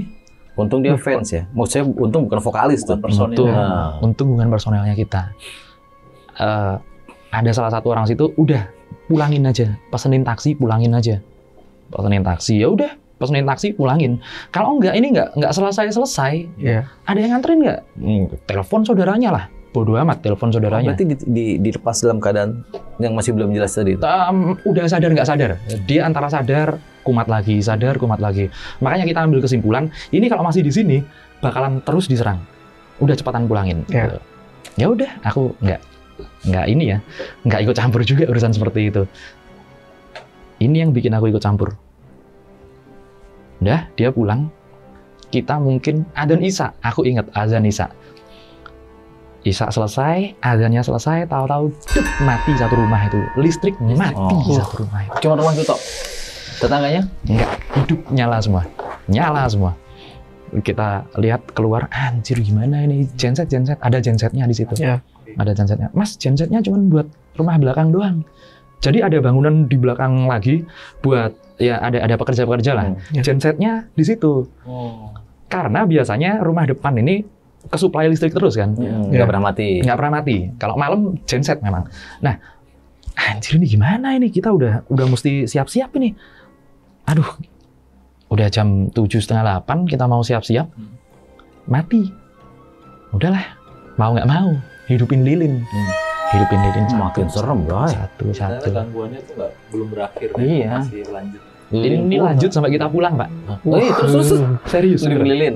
Untung dia fans ya. Maksudnya untung bukan vokalis tuh. Untung bukan personelnya kita. Ada salah satu orang situ, udah pulangin aja, pesenin taksi pulangin aja. Ya udah, pesenin taksi pulangin. Kalau enggak ini enggak selesai. Ada yang nganterin nggak? Telepon saudaranya lah. Bodoh amat, telepon saudaranya. Berarti dilepas dalam keadaan yang masih belum jelas tadi. Udah sadar nggak sadar. Dia antara sadar, kumat lagi. Makanya kita ambil kesimpulan, ini kalau masih di sini bakalan terus diserang. Udah cepatan pulangin. Ya udah, aku nggak ikut campur juga urusan seperti itu. Ini yang bikin aku ikut campur. Udah, dia pulang. kita mungkin azan Isya. Aku ingat azan Isya. Isya selesai, azannya selesai, tahu-tahu mati satu rumah itu. Listrik mati satu rumah itu. Cuma rumah itu tok. Tetangganya? Enggak, hidup nyala semua. Nyala semua. Kita lihat keluar, anjir gimana ini genset, ada gensetnya di situ. Ya. Ada gensetnya. Mas, gensetnya cuma buat rumah belakang doang. Jadi ada bangunan di belakang lagi buat ya ada pekerja-pekerja lah. Gensetnya di situ. Karena biasanya rumah depan ini kesuplai listrik terus kan. Nggak pernah mati. Nggak pernah mati. Kalau malam genset memang. Nah, anjir ini gimana ini? Kita udah mesti siap-siap ini. Aduh, udah jam 7:30 kita mau siap-siap, mati. Udahlah, mau nggak mau, hidupin lilin. Hidupin lilin. Makin serem, bro. Satu. Gangguannya tuh belum berakhir. Iya. Masih lanjut. Ini lanjut sampai kita pulang, Pak. Terus. Serius. Lilin.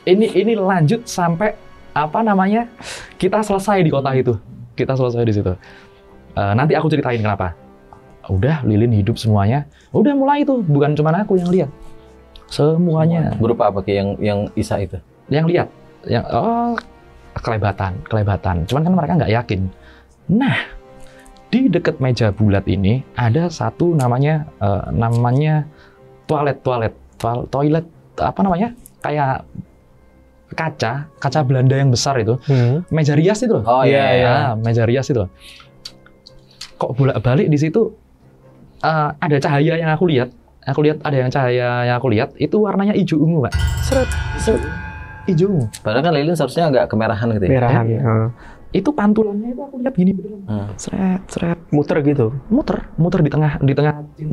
Ini lanjut sampai apa namanya? Kita selesai di kota itu. Kita selesai di situ. Nanti aku ceritain kenapa. Udah lilin hidup semuanya. Udah mulai itu, bukan cuma aku yang lihat. Semuanya. Berupa apa kayak yang Isa itu? Yang lihat, yang kelebatan. Cuman kan mereka nggak yakin. Nah, di dekat meja bulat ini ada satu namanya toilet apa namanya? Kayak kaca Belanda yang besar itu. Meja rias itu loh. Oh iya. Meja rias itu loh. Kok bolak-balik di situ ada cahaya yang aku lihat. Cahaya yang aku lihat itu warnanya hijau ungu, Pak. Seret. Hijau ungu. Padahal kan lilin seharusnya agak kemerahan gitu ya. Merahan. Itu pantulannya itu aku lihat gini beneran. Seret. Muter gitu. Muter di tengah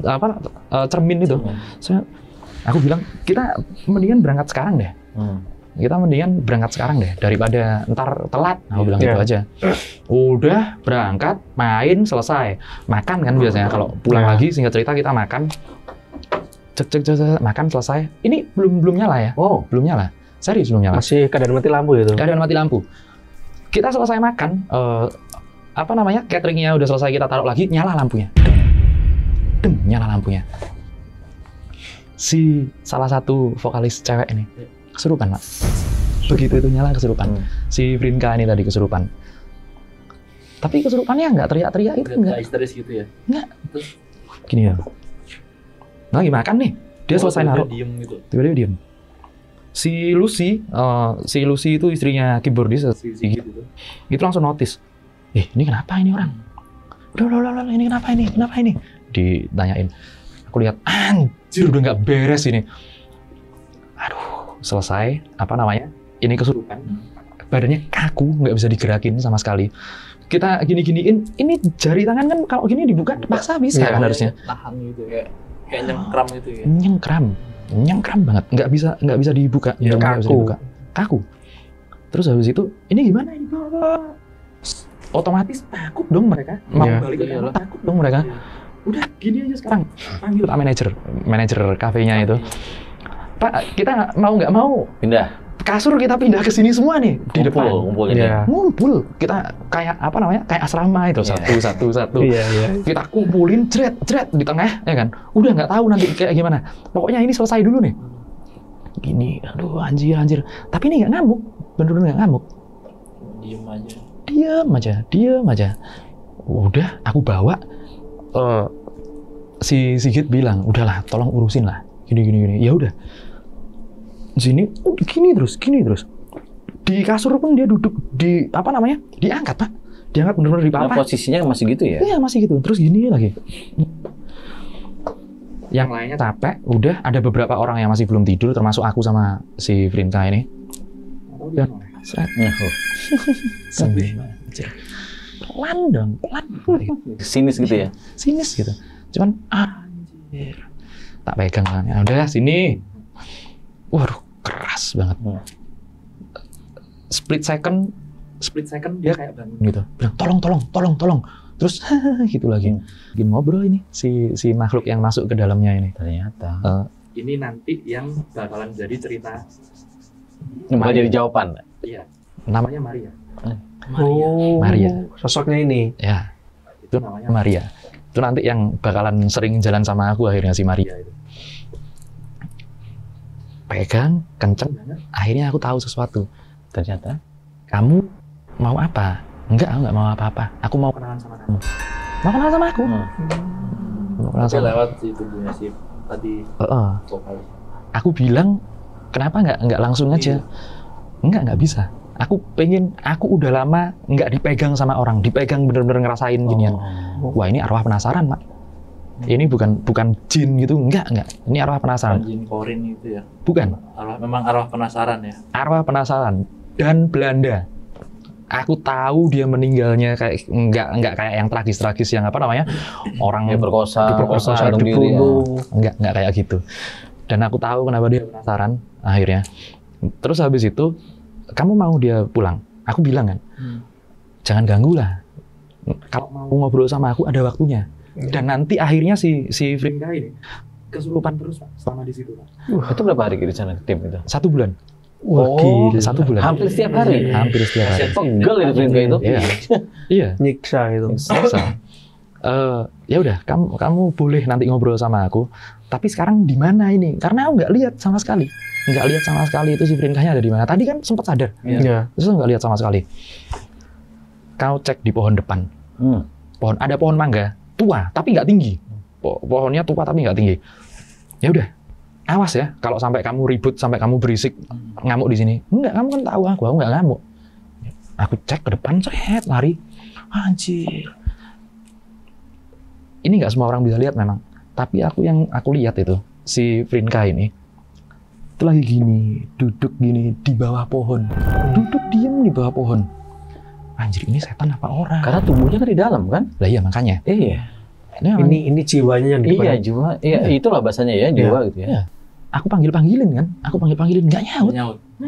apa cermin itu. Aku bilang kita mendingan berangkat sekarang deh. Kita mendingan berangkat sekarang deh daripada ntar telat. Aku bilang gitu aja. Udah berangkat, main, selesai. Makan kan biasanya kalau pulang lagi singkat cerita kita makan. Cek, makan selesai. Ini belum nyala ya? Oh, belum nyala. Serius belum nyala. Masih keadaan mati lampu itu. Keadaan mati lampu. Kita selesai makan, apa namanya? Cateringnya udah selesai, kita taruh lagi, nyala lampunya. Nyala lampunya. Si salah satu vokalis cewek ini kesurupan, Pak. Begitu itu nyala kesurupan. Si Brinka ini tadi kesurupan. Tapi kesurupannya nggak teriak-teriak itu, nggak histeris gitu ya? Nggak. Gini ya. Lagi makan nih, dia selesai naruh. Tiba-tiba diem. Si Lucy itu istrinya keyboardis, itu langsung notice. Ini kenapa ini orang? Udah, ini kenapa ini? Ditanyain. Aku lihat, anjir udah nggak beres ini. Aduh, selesai, apa namanya? Ini kesurupan. Badannya kaku, nggak bisa digerakin sama sekali. Kita gini-giniin, ini jari tangan kan kalau gini dibuka paksa bisa kan harusnya. Tahan gitu kayak nyengkram gitu ya. Nyengkram banget, nggak bisa dibuka. Kaku. Terus habis itu, ini gimana ini? Otomatis takut dong mereka. Mau balik ke kamar, takut dong mereka. Udah gini aja sekarang. Panggil Pak manajer kafenya itu. Pak, kita nggak mau pindah. Kasur kita pindah ke sini semua nih di depan. Ngumpul. Kita kayak apa namanya? Kayak asrama itu satu. Kita kumpulin jret di tengah ya kan. Udah nggak tahu nanti kayak gimana. Pokoknya ini selesai dulu nih. Gini, aduh anjir. Tapi ini nggak ngamuk. Bener-bener nggak ngamuk. Diem aja. Udah aku bawa si Sigit bilang, udahlah tolong urusin lah. Gini. Ya udah. Sini gini terus di kasur pun dia duduk di apa namanya diangkat, Pak, benar-benar di papan. Posisinya masih gitu ya? Iya masih gitu, terus gini lagi. Yang lainnya capek, udah ada beberapa orang yang masih belum tidur termasuk aku sama si Brinka ini. Dan pelan. Sinis gitu ya? Sinis gitu. Cuman anjir. Tak pegang kan. Ya udah sini. Waduh, keras banget. Split second dia kayak bangun gitu. Bilang tolong. Terus gitu lagi. Bikin ngobrol ini si makhluk yang masuk ke dalamnya ini. Ternyata ini nanti yang bakalan jadi cerita. Bakal jadi jawaban. Iya. Namanya Maria. Maria. Sosoknya ini. Ya. Itu namanya Maria. Itu nanti yang bakalan sering jalan sama aku akhirnya si Maria itu. pegang kenceng banget. Akhirnya aku tahu sesuatu. Ternyata Kamu mau apa? Enggak, aku nggak mau apa-apa. Aku mau kenalan sama kamu. Mau kenalan sama aku? Mau kenalan Tapi sama. lewat si tubuhnya si tadi vokalis. Aku bilang, kenapa nggak langsung aja? Nggak bisa. Aku udah lama nggak dipegang sama orang, dipegang bener-bener ngerasain ginian. Wah, ini arwah penasaran, Mak. Ini bukan jin gitu, enggak. Ini arwah penasaran. Jin Korin itu ya. Bukan. Memang arwah penasaran ya. Arwah penasaran dan Belanda. Aku tahu dia meninggalnya kayak enggak kayak yang tragis-tragis yang apa namanya? Orang diperkosa, gantung diri. dibunuh. Enggak kayak gitu. Dan aku tahu kenapa dia penasaran akhirnya. Terus habis itu, kamu mau dia pulang? Aku bilang kan, jangan ganggu lah. Kalau mau ngobrol sama aku ada waktunya. Dan nanti akhirnya si Frinka ini kesurupan terus Pak, selama di situ Pak. Itu berapa hari di sana tim itu? 1 bulan. Wah, gila. 1 bulan. Hampir setiap hari. Hampir setiap hari. Pegel itu Frinka itu. Iya. Nyiksa itu. Bisa. Ya udah, kamu boleh nanti ngobrol sama aku. Tapi sekarang di mana ini? Karena aku nggak lihat sama sekali. Nggak lihat sama sekali itu si Frinkanya ada di mana. Tadi kan sempat sadar. Iya. Terus nggak lihat sama sekali. Kau cek di pohon depan. Ada pohon mangga tua tapi nggak tinggi. Pohonnya tua tapi nggak tinggi. Ya udah, awas ya. Kalau sampai kamu ribut, sampai kamu berisik, ngamuk di sini. Enggak, kamu kan tahu aku nggak ngamuk. Aku cek ke depan, cet, lari. Anjir. Ini nggak semua orang bisa lihat memang. Tapi yang aku lihat itu, si Frinka ini, itu lagi gini, duduk gini di bawah pohon. Duduk diem di bawah pohon. Anjir, ini setan apa orang? Karena tubuhnya kan di dalam kan? Lah iya makanya. Iya. Ini jiwanya yang Iya, jiwa. Iya, itulah bahasanya ya, jiwa gitu ya. Iya. Aku panggilin kan, nggak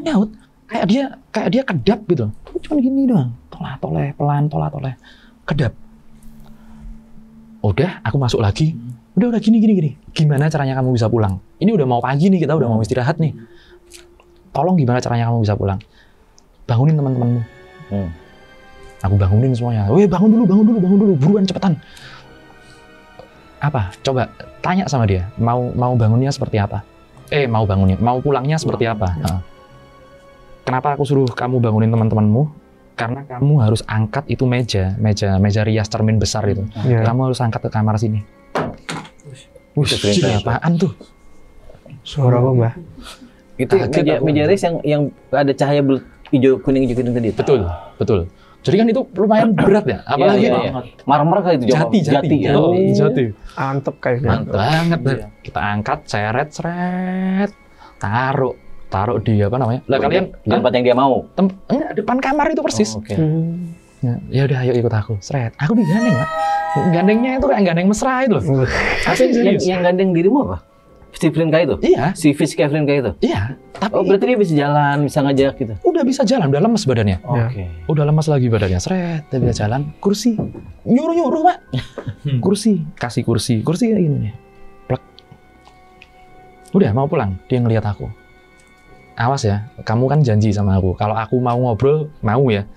nyaut. Kayak dia kedap gitu. Cuman gini doang, tolah-toleh, pelan, tolah-toleh, kedap. Udah, aku masuk lagi. Udah gini. Gimana caranya kamu bisa pulang? Ini udah mau pagi nih, kita udah mau istirahat nih. Tolong gimana caranya kamu bisa pulang? Bangunin teman-temanmu. Aku bangunin semuanya. Weh, bangun dulu, buruan cepetan. Apa? Coba tanya sama dia. Mau bangunnya seperti apa? Mau pulangnya seperti apa? Kenapa aku suruh kamu bangunin teman-temanmu? Karena kamu harus angkat itu meja rias cermin besar itu. Kamu harus angkat ke kamar sini. Wih, apaan tuh? Suara apa, Mbak? Itu meja rias yang ada cahaya hijau kuning tadi. Betul. Jadi kan itu lumayan berat ya, apalagi marmer kali itu jati. Jati. Antep kayaknya. Mantap banget. Kita angkat, seret, taruh di apa namanya? Lah kalian di tempat yang dia mau. Enggak, depan kamar itu persis. Ya udah, ayo ikut aku. Seret. Aku digandeng, Pak. Gandengnya itu kayak gandeng mesra itu loh. Yang gandeng dirimu apa? Si Frinka itu? Iya. Si Frinka itu? Iya. Tapi berarti dia bisa jalan, bisa ngajak gitu? Udah bisa jalan, udah lemes badannya. Oke. Udah lemes lagi badannya. Seret, dia bisa jalan. Kursi. Nyuruh, Pak. Kursi. Kasih kursi. Kursi kayak gini nih. Plek. Udah, mau pulang. Dia ngelihat aku. Awas ya, kamu kan janji sama aku. Kalau aku mau ngobrol, mau ya.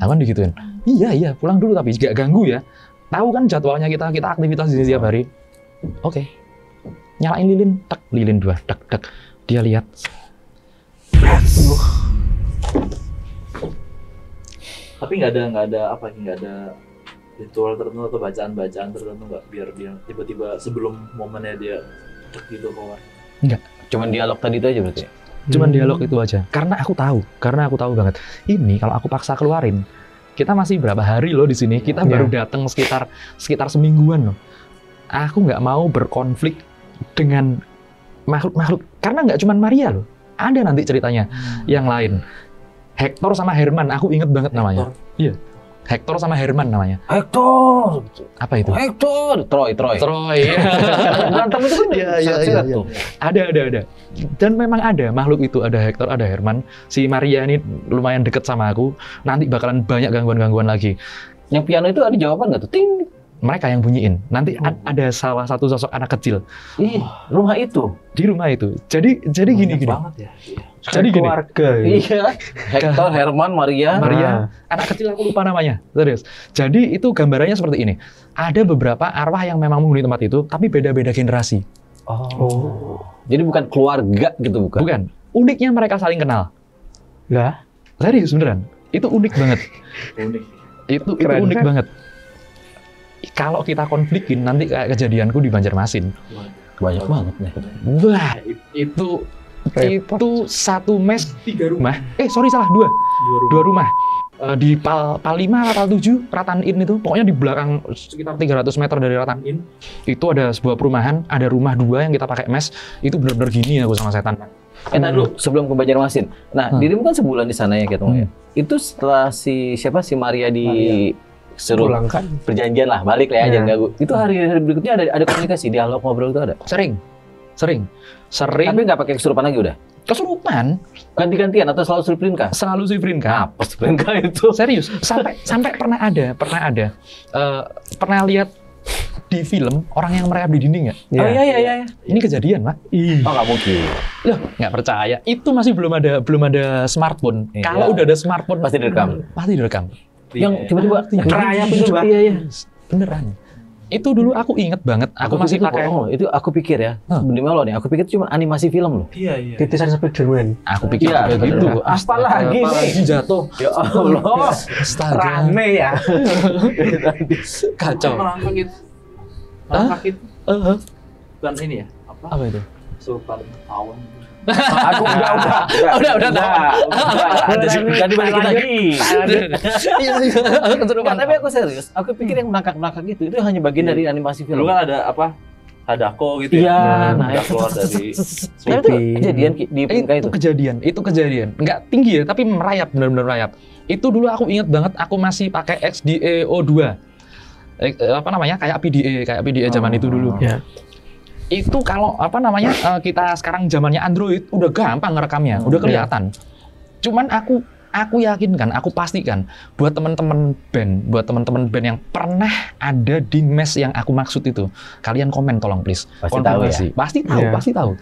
Aku kan digituin. Iya, pulang dulu tapi gak ganggu ya. Tahu kan jadwalnya kita aktivitas di sini tiap hari. Oke. Nyalain lilin, tek, lilin 2, tek. Dia lihat. Tapi nggak ada ritual tertentu atau bacaan tertentu nggak biar dia tiba-tiba sebelum momennya dia tek gitu keluar. Enggak. Cuman dialog tadi itu aja berarti. Cuman dialog itu aja. Karena aku tahu banget. Ini kalau aku paksa keluarin, kita masih berapa hari loh di sini. Kita baru datang sekitar semingguan loh. Aku nggak mau berkonflik dengan makhluk. Karena nggak cuma Maria loh. Ada nanti ceritanya yang lain. Hector sama Herman, aku inget banget namanya. Iya. Hector sama Herman namanya. Hector. Apa itu? Hector. Troy. Berantem itu kan iya. Ada. Dan memang ada makhluk itu, ada Hector, ada Herman. Si Maria ini lumayan deket sama aku. Nanti bakalan banyak gangguan-gangguan lagi. Yang piano itu ada jawaban nggak tuh? Ting. Mereka yang bunyiin. Nanti ada salah satu sosok anak kecil. Rumah itu. Di rumah itu. Jadi gini. Banget ya. Jadi gini. Keluarga. Iya. Hector, Herman, Maria. Anak kecil aku lupa namanya. Serius. Jadi itu gambarannya seperti ini. Ada beberapa arwah yang memang menghuni tempat itu, tapi beda-beda generasi. Jadi bukan keluarga gitu, bukan? Bukan. Uniknya mereka saling kenal. Lah, Serius beneran. Itu unik banget. Itu Keren, unik kan? banget. Kalau kita konflikin nanti kayak kejadianku di Banjarmasin. Banyak banget nih. Wah, itu satu mes 3 rumah. Sorry salah, 2 rumah. Di Pal 5 Pal 7 Ratan Inn itu, pokoknya di belakang sekitar 300 meter dari Ratan Inn itu ada sebuah perumahan, ada rumah 2 yang kita pakai mes. Itu benar-benar gini aku sama setan. Nah dulu sebelum ke Banjarmasin. Nah, dirimu kan sebulan di sana ya gitu ya. Itu setelah si Maria suruh perjanjian lah, balik lah ya, jangan ganggu. Itu hari-hari berikutnya ada komunikasi, dialog, ngobrol itu ada? Sering. Tapi nggak pakai kesurupan lagi udah? Kesurupan? Ganti-gantian atau selalu Sriprin kah? Selalu Sriprin kah? Apa Sriprin kah itu? Serius, sampai pernah ada. Pernah lihat di film orang yang merayap di dinding nggak? Oh iya. Ini kejadian, Pak. Oh nggak mungkin. Loh, nggak percaya. Itu masih belum ada smartphone. Iya. Kalau udah ada smartphone Pasti direkam. Yang tiba-tiba merayap itu, Pak. Iya. Beneran. Itu dulu aku inget banget. Aku masih pakai. Itu aku pikir ya. Sebenarnya lo nih, aku pikir itu cuma animasi film loh. Iya. Titisan Spiderman. Aku pikir Iya, juga gitu. Apalagi nih? Jatuh. Ya Allah. Astaga. Rame ya. Kacau. Merangkak itu. Bukan ini ya? Apa itu? Sultan Awan. Aku udah. Jadi balik lagi. Nggak, tapi aku serius. Aku pikir yang menangkap itu hanya bagian dari animasi film. Dulu kan ada apa? Hadako gitu Iya, ya. nah, Nggak keluar dari Tapi itu kejadian di Pinka itu. Itu kejadian. Nggak tinggi ya, tapi merayap, benar-benar merayap. Itu dulu aku ingat banget, aku masih pakai XDA O2. Kayak PDA zaman itu dulu. Ya. Itu kalau kita sekarang zamannya Android udah gampang ngerekamnya, udah kelihatan. Cuman aku yakinkan, aku pastikan buat teman-teman band yang pernah ada di mes yang aku maksud itu, kalian komen tolong please. Pasti tahu ya? Pasti tahu.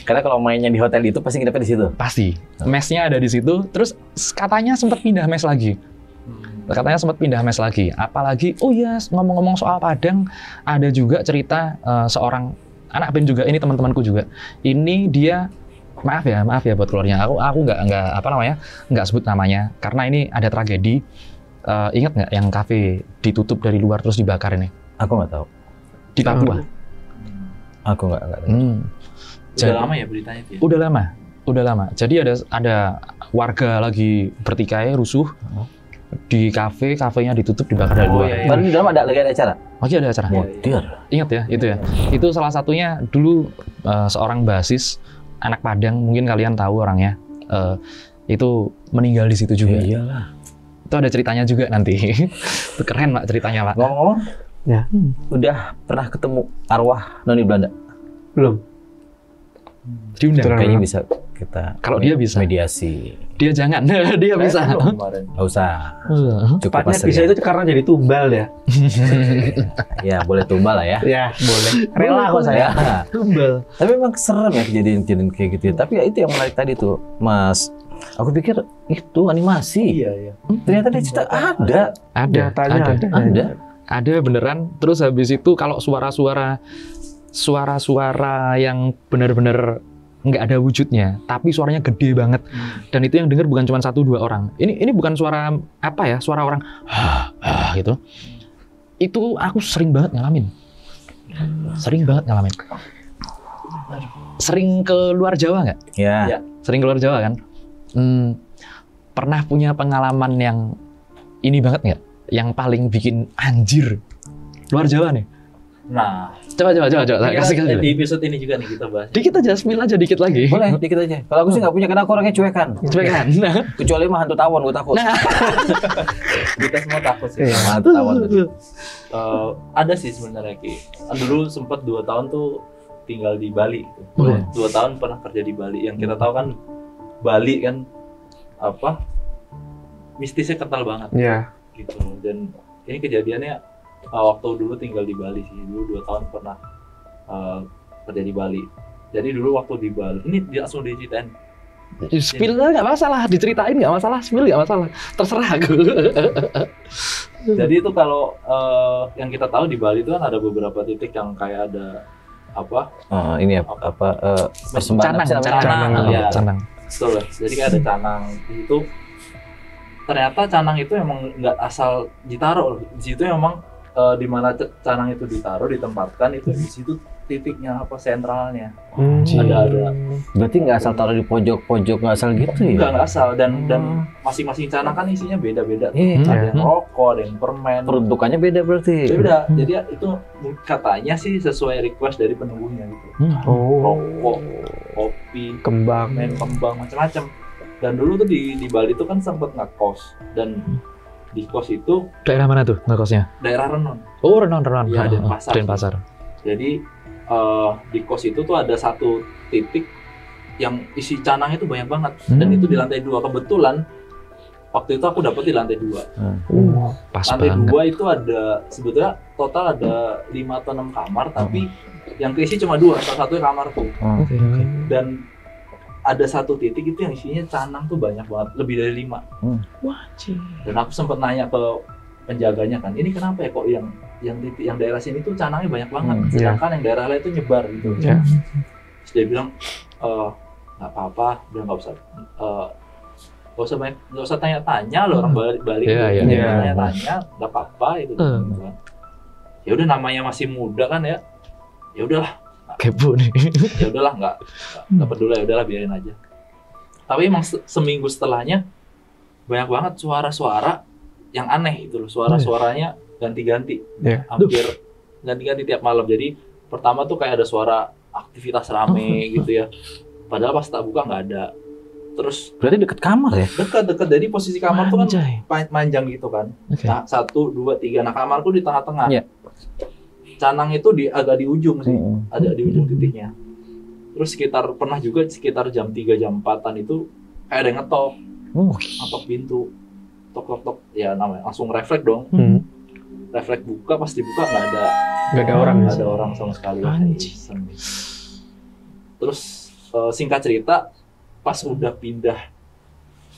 Karena kalau mainnya di hotel itu pasti nginepnya di situ. Pasti. Mesnya ada di situ, terus katanya sempat pindah mes lagi. Apalagi, ngomong-ngomong soal Padang, ada juga cerita seorang anak band juga, ini teman-temanku juga. Ini dia, maaf ya buat keluarnya. Aku nggak sebut namanya karena ini ada tragedi. Ingat nggak yang kafe ditutup dari luar terus dibakar ini? Aku nggak tahu. Di Papua. Aku nggak tahu. Udah lama ya beritanya itu ya? Udah lama. Jadi ada warga lagi bertikai, rusuh di kafenya ditutup, dibakar dari luar. Baru di dalam lagi ada acara. Masih ada acara. Ingat ya, itu ya. Itu salah satunya dulu seorang basis anak Padang, mungkin kalian tahu orangnya. Itu meninggal di situ juga. Iyalah. Itu ada ceritanya juga nanti. Itu keren Pak ceritanya Pak. Ngomong-ngomong, Ya. udah pernah ketemu arwah Noni Belanda? Belum. Diundang. Kayaknya bisa kita. Kalau dia bisa. Mediasi. Dia jangan. Dia bisa. Nggak usah. Cukup Tepatnya Mas bisa Rian. itu karena jadi tumbal ya. Ya boleh tumbal lah ya. Ya, boleh. Rela kok saya. Ya. Tumbal. Tapi memang serem ya kejadian-kejadian kayak gitu. Tapi ya itu yang menarik tadi tuh, Mas. Aku pikir itu animasi. Iya. Ternyata dia cerita ada. Ada beneran. Terus habis itu kalau suara-suara yang benar-benar nggak ada wujudnya, tapi suaranya gede banget. Dan itu yang dengar bukan cuma 1-2 orang. Ini bukan suara suara orang gitu. Itu aku sering banget ngalamin. Sering ke luar Jawa nggak? Ya. Sering keluar Jawa kan? Pernah punya pengalaman yang ini banget nggak? Yang paling bikin anjir luar Jawa nih? Nah, Coba kasih di episode ini juga nih kita bahas. dikit aja, spill aja dikit lagi. Boleh, dikit aja. Kalau aku sih nggak punya, karena aku orangnya cuekan. Kecuali mah hantu tawon, gue takut. Kita semua takut sih. Hantu tawon. Ada sih sebenarnya Ki. Dulu sempat 2 tahun tuh tinggal di Bali. 2 tahun pernah kerja di Bali. Yang kita tahu kan Bali kan mistisnya kental banget. Iya. Gitu. Dan ini kejadiannya waktu dulu tinggal di Bali sih. Dulu 2 tahun pernah kerja di Bali. Jadi dulu waktu di Bali, ini langsung diceritain. Spill nggak masalah, diceritain nggak masalah, spill nggak masalah, terserah aku. Jadi itu kalau yang kita tahu di Bali itu kan ada beberapa titik yang kayak ada persembahan Canang. Betul. Jadi kayak ada canang itu. Ternyata canang itu emang nggak asal ditaruh. Di situ memang di mana canang itu ditaruh, ditempatkan itu di situ titiknya sentralnya. Ada. Berarti nggak asal taruh di pojok-pojok, nggak asal gitu ya? Nggak asal, dan masing-masing canang kan isinya beda-beda. Ada yang rokok, ada yang permen. Peruntukannya beda berarti? Beda, jadi itu katanya sih sesuai request dari penunggunya gitu. Rokok, kopi, Kembang. main kembang, macam-macam. Dan dulu tuh di Bali tuh kan sempet ngekos, dan di kos itu Daerah mana tuh ngekosnya? daerah Renon. Oh, Renon. Iya, Denpasar. Denpasar. Jadi di kos itu tuh ada satu titik yang isi canang itu banyak banget, dan itu di lantai 2. Kebetulan waktu itu aku dapet di lantai 2. Pas Lantai banget. 2 itu ada sebetulnya total ada 5 atau 6 kamar, tapi yang keisi cuma 2, salah satunya kamarku. Dan ada satu titik itu yang isinya canang tuh banyak banget, lebih dari 5. Dan aku sempat nanya ke penjaganya kan, ini kenapa ya kok yang titik yang daerah sini tuh canangnya banyak banget, sedangkan yang daerah lain itu nyebar gitu. Terus dia bilang, nggak apa-apa, udah nggak usah tanya-tanya loh, orang Bali tanya-tanya, nggak apa-apa itu. Ya udah, namanya masih muda kan ya udahlah. Kepo nih. Ya udahlah, nggak peduli, ya udahlah biarin aja. Tapi emang seminggu setelahnya banyak banget suara-suara yang aneh gitu loh. Suaranya ganti-ganti, hampir ganti-ganti tiap malam. Jadi pertama tuh kayak ada suara aktivitas rame gitu ya. Padahal pas tak buka nggak ada. Terus berarti deket kamar ya? Deket. Jadi posisi kamar tuh kan panjang gitu kan. Nah, 1, 2, 3. Nah, kamarku di tengah-tengah. Canang itu agak di ujung sih, ada di ujung titiknya. Terus pernah juga sekitar jam 3, jam 4-an itu kayak ada yang ngetok pintu, tok, ya namanya langsung refleks dong. Refleks buka, pas dibuka nggak ada orang sama sekali. Terus singkat cerita, pas udah pindah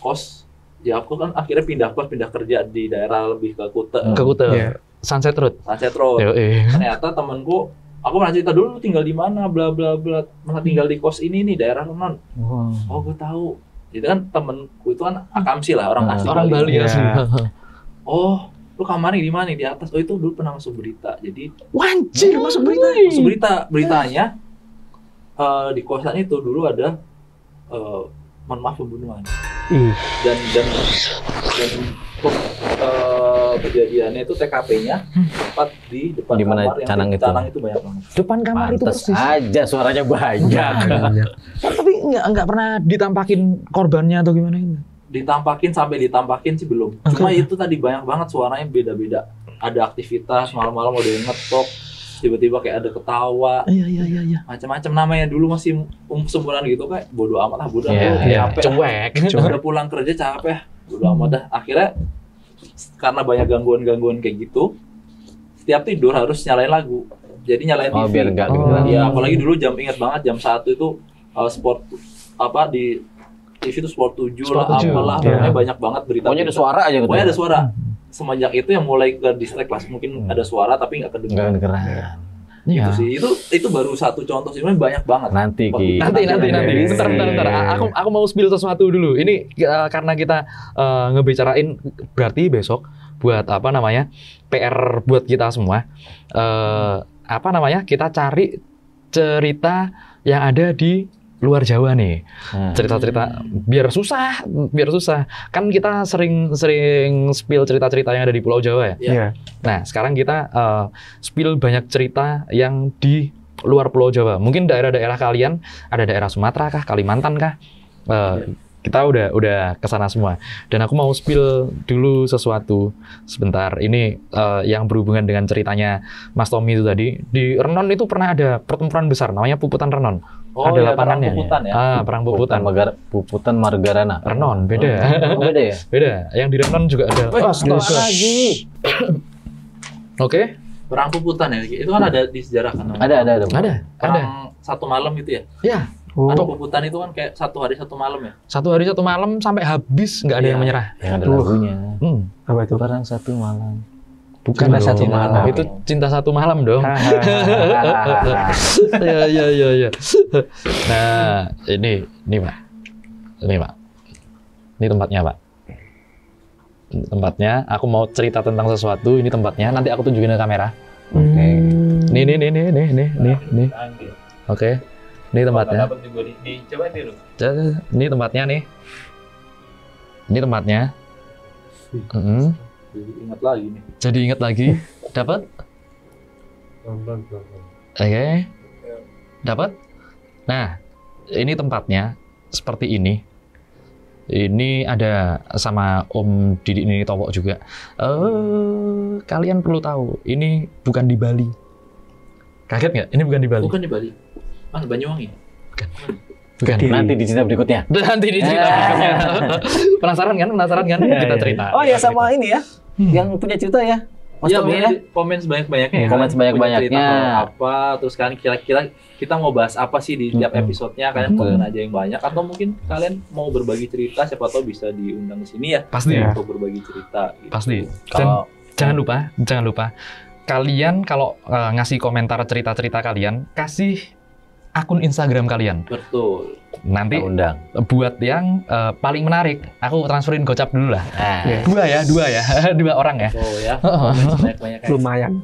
kos, ya aku kan akhirnya pindah kerja di daerah lebih ke Kuta. Sunset Road. Ternyata temenku, aku pernah cerita dulu, lu tinggal di mana, bla bla bla. Masa tinggal di kos ini nih, daerah Renon. Oh, gue tahu. Itu kan temenku itu kan akamsi lah, orang asli Bali. Oh, lu kamarnya di mana? Di atas. Oh, itu dulu pernah masuk berita. Jadi Wanjir, masuk berita. Masuk berita. Beritanya di kosan itu dulu ada mohon maaf, pembunuhan. Dan kejadiannya itu TKP-nya tepat di depan kamar canang itu banyak banget. Depan kamar itu Pantes persis. aja suaranya banyak. Tapi nggak pernah ditampakin korbannya atau gimana ini? Sampai ditampakin sih belum. Cuma itu tadi banyak banget suaranya, beda-beda. Ada aktivitas malam-malam, ada yang ngetok, tiba-tiba kayak ada ketawa. Iya. Macam-macam. Namanya dulu masih sumuran gitu, kayak bodo amat lah, capek. Cuek. Udah pulang kerja capek, bodo amat dah. Akhirnya karena banyak gangguan kayak gitu, setiap tidur harus nyalain lagu. Jadi nyalain TV. Biar enggak Ya, apalagi dulu ingat banget jam 1 itu sport di TV itu Sport 7 lah, apalah, pokoknya banyak banget berita. Pokoknya ada suara aja gitu. Pokoknya ada suara. Semenjak itu yang mulai ke distract lah, mungkin ada suara tapi nggak kedengeran. Gitu sih. Itu baru satu contoh sih, banyak banget. Nanti. Bentar. Aku mau spill sesuatu dulu. Ini karena kita ngebicarain, berarti besok buat PR buat kita semua. Kita cari cerita yang ada di luar Jawa nih. Cerita-cerita biar susah. Kan kita sering spill cerita-cerita yang ada di Pulau Jawa ya. Nah, sekarang kita spill banyak cerita yang di luar Pulau Jawa. Mungkin daerah-daerah kalian, ada daerah Sumatera kah, Kalimantan kah? Kita udah kesana semua. Dan aku mau spill dulu sesuatu sebentar. Ini yang berhubungan dengan ceritanya Mas Tommy itu tadi. Di Renon itu pernah ada pertempuran besar, namanya Puputan Renon. Ada lapangannya. Perang Puputan ya. Perang Puputan. Puputan Margarana. Renon beda. Beda ya? Beda. Yang di Renon juga ada. Lagi. Oke. Perang Puputan ya. Itu kan ada di sejarah kan. Ada. Perang satu malam itu ya. Ya. Puputan itu kan kayak 1 hari 1 malam ya. 1 hari 1 malam sampai habis, nggak ada yang menyerah. Yang ada lagunya. Apa itu? Perang 1 malam. Bukan Cinta dong. Satu Malam. Itu Cinta Satu Malam dong. Ya. Nah, ini Pak. Ini tempatnya, Pak. Tempatnya, aku mau cerita tentang sesuatu, ini tempatnya, nanti aku tunjukin ke kamera. Oke. Nih. Oke. Ini tempatnya. Coba tiru. Ini tempatnya nih. Ini tempatnya. Ingat lagi nih. Jadi ingat lagi. Dapat? Oke. Dapat? Nah, ini tempatnya seperti ini. Ini ada sama Om Didi ini Towo juga. Kalian perlu tahu, ini bukan di Bali. Kaget nggak? Ini bukan di Bali. Bukan di Bali. Mana Banyuwangi? Bukan. Nanti di cerita berikutnya. Nanti di cerita berikutnya. Penasaran kan? Kita cerita. Oh ya sama ini ya. Yang punya cerita ya. Mas Iya, Tommy ya. komen sebanyak-banyaknya. Komen Kalian sebanyak-banyaknya. punya cerita apa? Terus kalian kira-kira kita mau bahas apa sih di tiap episodenya? Kalian komen aja yang banyak. Atau mungkin kalian mau berbagi cerita, siapa tahu bisa diundang ke sini ya. Pasti. Untuk berbagi cerita. Gitu. Pasti. Kalau Jangan lupa. Kalian kalau ngasih komentar cerita-cerita kalian, kasih akun Instagram kalian. Betul. Nanti kita undang. buat yang paling menarik, aku transferin gocap dulu lah. Nah, Dua ya, 2 orang ya. Oh ya. Komen sebanyak-banyaknya. Lumayan.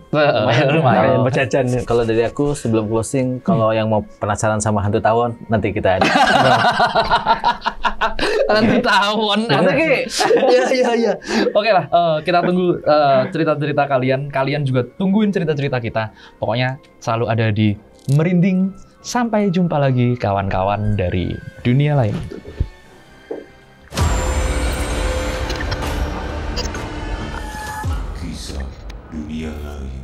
Lumayan. Berjajan. kalau dari aku sebelum closing, kalau yang mau penasaran sama hantu tawon, nanti kita ada. Nanti tahun. Iya. Oke lah, kita tunggu cerita-cerita kalian. Kalian juga tungguin cerita-cerita kita. Pokoknya selalu ada di Merinding. Sampai jumpa lagi kawan-kawan dari dunia lain. Kisah dunia lain.